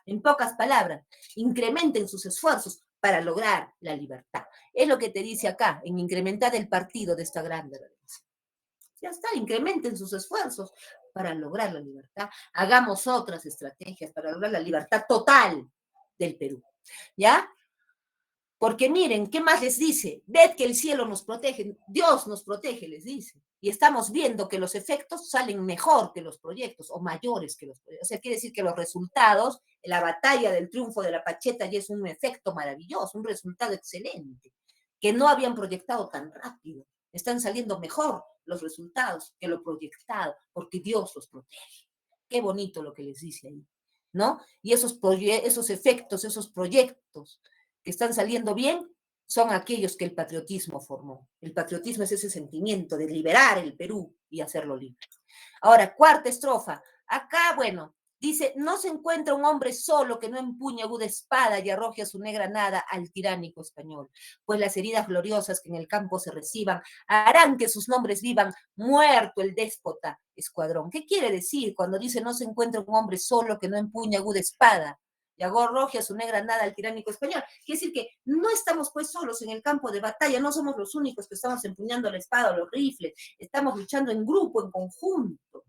En pocas palabras, incrementen sus esfuerzos para lograr la libertad. Es lo que te dice acá, en incrementar el partido de esta grande redención. Ya está, incrementen sus esfuerzos para lograr la libertad. Hagamos otras estrategias para lograr la libertad total del Perú. ¿Ya? Porque miren, ¿qué más les dice? Ved que el cielo nos protege, Dios nos protege, les dice. Y estamos viendo que los efectos salen mejor que los proyectos o mayores que los proyectos. O sea, quiere decir que los resultados, la batalla del triunfo de la Pacheta ya es un efecto maravilloso, un resultado excelente, que no habían proyectado tan rápido. Están saliendo mejor los resultados que lo proyectado, porque Dios los protege. Qué bonito lo que les dice ahí, ¿no? Y esos efectos, esos proyectos que están saliendo bien son aquellos que el patriotismo formó. El patriotismo es ese sentimiento de liberar el Perú y hacerlo libre. Ahora, cuarta estrofa. Acá, bueno, dice, no se encuentra un hombre solo que no empuñe aguda espada y arroje a su negra nada al tiránico español, pues las heridas gloriosas que en el campo se reciban harán que sus nombres vivan, muerto el déspota escuadrón. ¿Qué quiere decir cuando dice no se encuentra un hombre solo que no empuñe aguda espada y arroje a su negra nada al tiránico español? Quiere decir que no estamos pues solos en el campo de batalla, no somos los únicos que estamos empuñando la espada o los rifles, estamos luchando en grupo, en conjunto.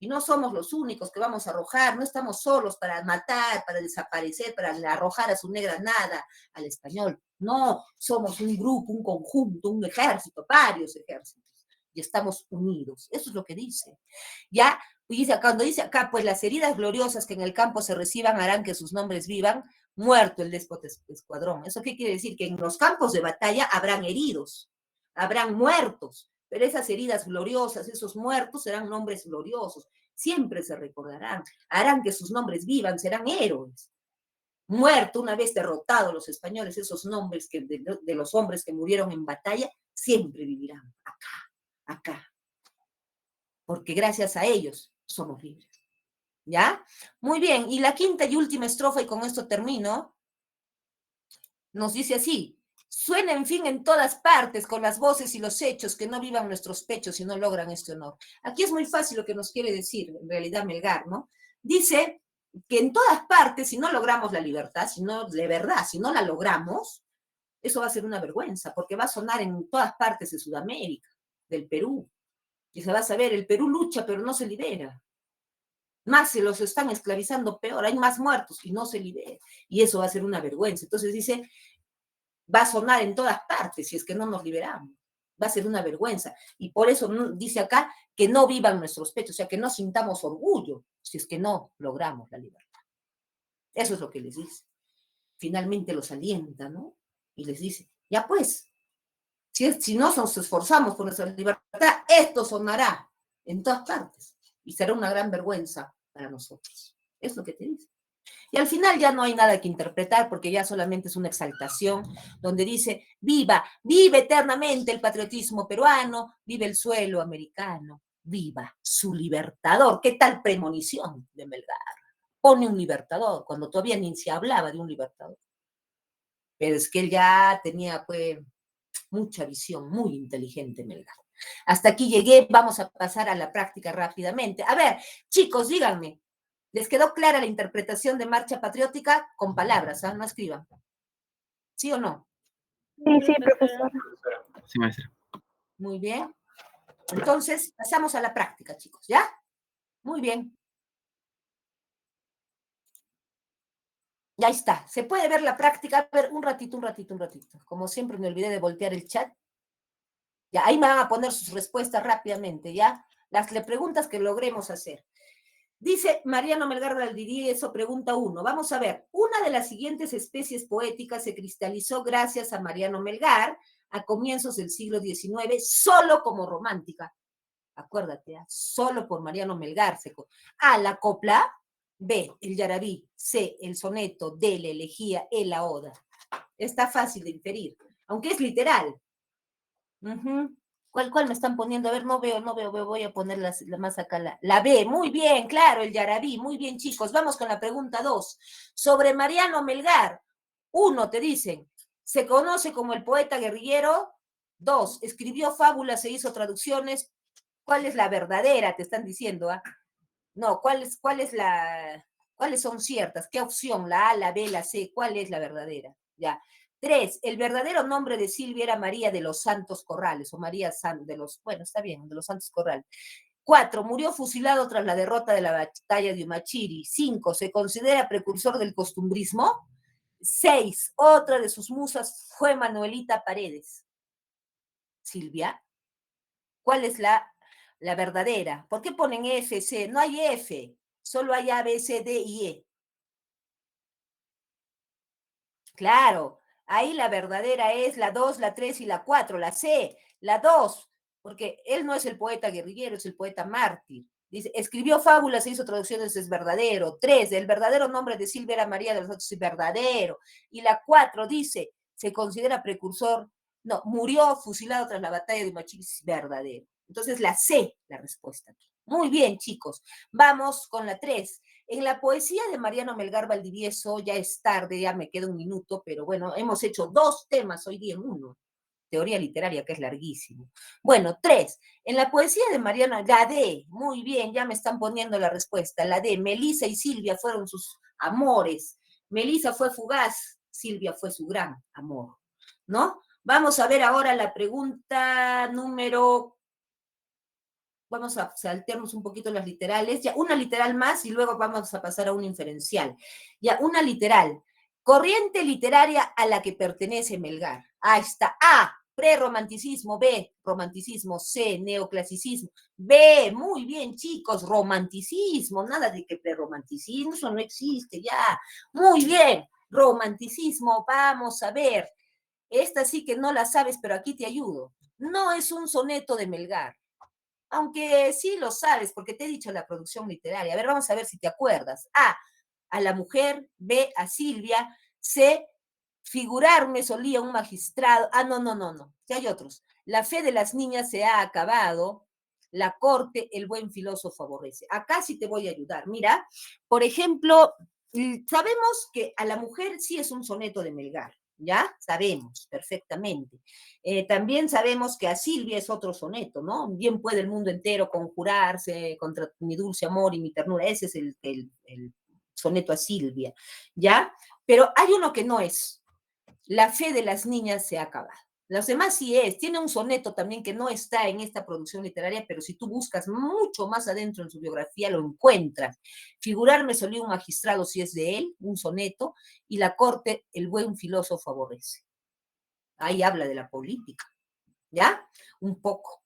Y no somos los únicos que vamos a arrojar, no estamos solos para matar, para desaparecer, para arrojar a su negra nada al español. No, somos un grupo, un conjunto, un ejército, varios ejércitos. Y estamos unidos. Eso es lo que dice. ¿Ya? Cuando dice acá, pues las heridas gloriosas que en el campo se reciban harán que sus nombres vivan, muerto el déspota escuadrón. ¿Eso qué quiere decir? Que en los campos de batalla habrán heridos, habrán muertos, pero esas heridas gloriosas, esos muertos serán nombres gloriosos, siempre se recordarán, harán que sus nombres vivan, serán héroes. Muerto, una vez derrotados los españoles, esos nombres de los hombres que murieron en batalla, siempre vivirán acá, porque gracias a ellos somos libres. ¿Ya? Muy bien, y la quinta y última estrofa, y con esto termino, nos dice así: suena en fin en todas partes con las voces y los hechos que no vivan nuestros pechos y no logran este honor. Aquí es muy fácil lo que nos quiere decir, en realidad, Melgar, ¿no? Dice que en todas partes, si no logramos la libertad, si no, de verdad, si no la logramos, eso va a ser una vergüenza, porque va a sonar en todas partes de Sudamérica, del Perú, y se va a saber, el Perú lucha, pero no se libera. Más se los están esclavizando, peor, hay más muertos y no se libera. Y eso va a ser una vergüenza. Entonces dice, va a sonar en todas partes si es que no nos liberamos. Va a ser una vergüenza. Y por eso dice acá que no vivan nuestros pechos, o sea, que no sintamos orgullo si es que no logramos la libertad. Eso es lo que les dice. Finalmente los alienta, ¿no? Y les dice, ya pues, si no nos esforzamos por nuestra libertad, esto sonará en todas partes y será una gran vergüenza para nosotros. Es lo que te dice. Y al final ya no hay nada que interpretar porque ya solamente es una exaltación donde dice, viva, vive eternamente el patriotismo peruano, vive el suelo americano, viva su libertador. ¿Qué tal premonición de Melgar? Pone un libertador cuando todavía ni se hablaba de un libertador. Pero es que él ya tenía pues mucha visión, muy inteligente Melgar. Hasta aquí llegué, vamos a pasar a la práctica rápidamente. A ver, chicos, díganme, ¿les quedó clara la interpretación de Marcha Patriótica? Con palabras, ¿eh? No escriban. ¿Sí o no? Sí, profesora. Sí, maestra. Muy bien. Entonces, pasamos a la práctica, chicos, ¿ya? Muy bien. Ya está. Se puede ver la práctica. A ver, un ratito. Como siempre, me olvidé de voltear el chat. Ya, ahí me van a poner sus respuestas rápidamente, ¿ya? Las preguntas que logremos hacer. Dice Mariano Melgar Valdivieso, pregunta 1. Vamos a ver, una de las siguientes especies poéticas se cristalizó gracias a Mariano Melgar a comienzos del siglo XIX, solo como romántica. Acuérdate, solo por Mariano Melgar. A, la copla. B, el yarabí. C, el soneto. D, la elegía. E, la oda. Está fácil de inferir, aunque es literal. ¿Cuál me están poniendo? A ver, no veo, voy a poner la más acá, la B, muy bien, claro, el yarabí, muy bien, chicos. Vamos con la pregunta 2. Sobre Mariano Melgar, 1, te dicen, ¿se conoce como el poeta guerrillero? 2, escribió fábulas e hizo traducciones. ¿Cuál es la verdadera? Te están diciendo, ¿ah? No, ¿cuáles son ciertas? ¿Qué opción? La A, la B, la C, ¿cuál es la verdadera? Ya. 3, el verdadero nombre de Silvia era María de los Santos Corrales, o María de los, bueno, está bien, de los Santos Corrales. 4, murió fusilado tras la derrota de la batalla de Humachiri. 5, se considera precursor del costumbrismo. 6, otra de sus musas fue Manuelita Paredes. Silvia, ¿cuál es la verdadera? ¿Por qué ponen F, C? No hay F, solo hay A, B, C, D y E. Claro, ahí la verdadera es la 2, la 3 y la 4, la C, la 2, porque él no es el poeta guerrillero, es el poeta mártir. Dice, escribió fábulas e hizo traducciones, es verdadero. 3, el verdadero nombre de Silvia era María de los Santos, es verdadero. Y la 4 dice, se considera precursor, no, murió fusilado tras la batalla de Humachiri, es verdadero. Entonces la C, la respuesta aquí. Muy bien, chicos. Vamos con la 3. En la poesía de Mariano Melgar Valdivieso, ya es tarde, ya me queda un minuto, pero bueno, hemos hecho 2 temas hoy día en uno. Teoría literaria, que es larguísimo. Bueno, 3. En la poesía de Mariano, la D, muy bien, ya me están poniendo la respuesta. La D, Melisa y Silvia fueron sus amores. Melisa fue fugaz, Silvia fue su gran amor, ¿no? Vamos a ver ahora la pregunta número. Vamos a saltearnos un poquito las literales, ya una literal más y luego vamos a pasar a una inferencial. Ya, una literal. Corriente literaria a la que pertenece Melgar. Ahí está. A, Prerromanticismo, B. Romanticismo, C. Neoclasicismo. B, muy bien, chicos, romanticismo, nada de que prerromanticismo, eso no existe ya. Muy bien, romanticismo, vamos a ver. Esta sí que no la sabes, pero aquí te ayudo. No es un soneto de Melgar, aunque sí lo sabes, porque te he dicho la producción literaria. A ver, vamos a ver si te acuerdas. A la mujer, B, a Silvia, C, figurarme solía un magistrado. No. Ya hay otros. La fe de las niñas se ha acabado. La corte, el buen filósofo aborrece. Acá sí te voy a ayudar. Mira, por ejemplo, sabemos que a la mujer sí es un soneto de Melgar. ¿Ya? Sabemos perfectamente. También sabemos que a Silvia es otro soneto, ¿no? Bien puede el mundo entero conjurarse contra mi dulce amor y mi ternura. Ese es el soneto a Silvia, ¿ya? Pero hay uno que no es. La fe de las niñas se ha acabado. Los demás sí es. Tiene un soneto también que no está en esta producción literaria, pero si tú buscas mucho más adentro en su biografía, lo encuentras. Figurarme solía un magistrado si es de él, un soneto, y la corte, el buen filósofo aborrece. Ahí habla de la política, ¿ya? Un poco.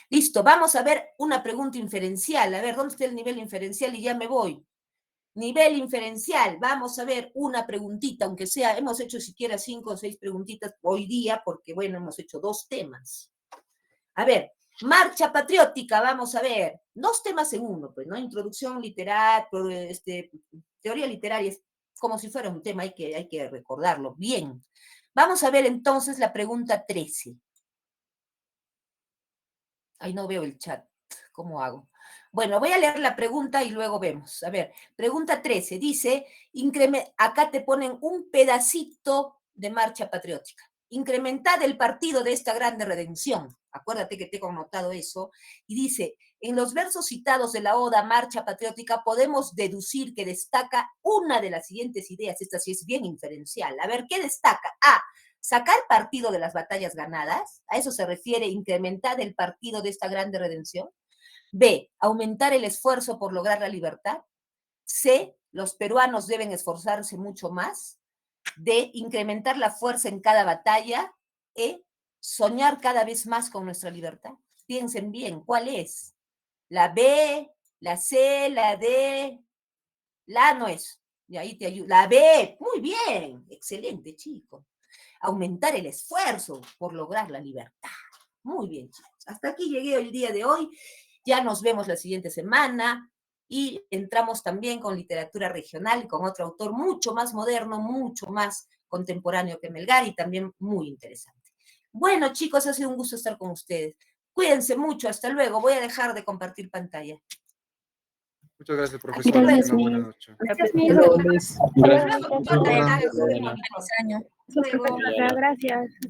Listo, vamos a ver una pregunta inferencial. A ver, ¿dónde está el nivel inferencial? Y ya me voy. Nivel inferencial, vamos a ver una preguntita, aunque sea, hemos hecho siquiera 5 o 6 preguntitas hoy día, porque bueno, hemos hecho 2 temas. A ver, marcha patriótica, vamos a ver, 2 temas en uno, pues, ¿no? Introducción literaria, teoría literaria, es como si fuera un tema, hay que recordarlo bien. Vamos a ver entonces la pregunta 13. Ay, no veo el chat, ¿cómo hago? Bueno, voy a leer la pregunta y luego vemos. A ver, pregunta 13, dice, acá te ponen un pedacito de marcha patriótica. Incrementad el partido de esta grande redención. Acuérdate que te he connotado eso. Y dice, en los versos citados de la Oda Marcha Patriótica podemos deducir que destaca una de las siguientes ideas. Esta sí es bien inferencial. A ver, ¿qué destaca? A, sacar partido de las batallas ganadas. ¿A eso se refiere incrementar el partido de esta grande redención? B, aumentar el esfuerzo por lograr la libertad. C, los peruanos deben esforzarse mucho más. D, incrementar la fuerza en cada batalla. E, soñar cada vez más con nuestra libertad. Piensen bien, ¿cuál es? La B, la C, la D, la A no es. Y ahí te ayudo. La B, muy bien, excelente, chico. Aumentar el esfuerzo por lograr la libertad. Muy bien, chicos. Hasta aquí llegué el día de hoy. Ya nos vemos la siguiente semana y entramos también con literatura regional, con otro autor mucho más moderno, mucho más contemporáneo que Melgar y también muy interesante. Bueno, chicos, ha sido un gusto estar con ustedes. Cuídense mucho, hasta luego. Voy a dejar de compartir pantalla. Muchas gracias, profesor. Gracias, Una buena noche. Gracias, Hasta luego, luego. Luis. Hasta luego. Gracias. Hasta luego. Gracias.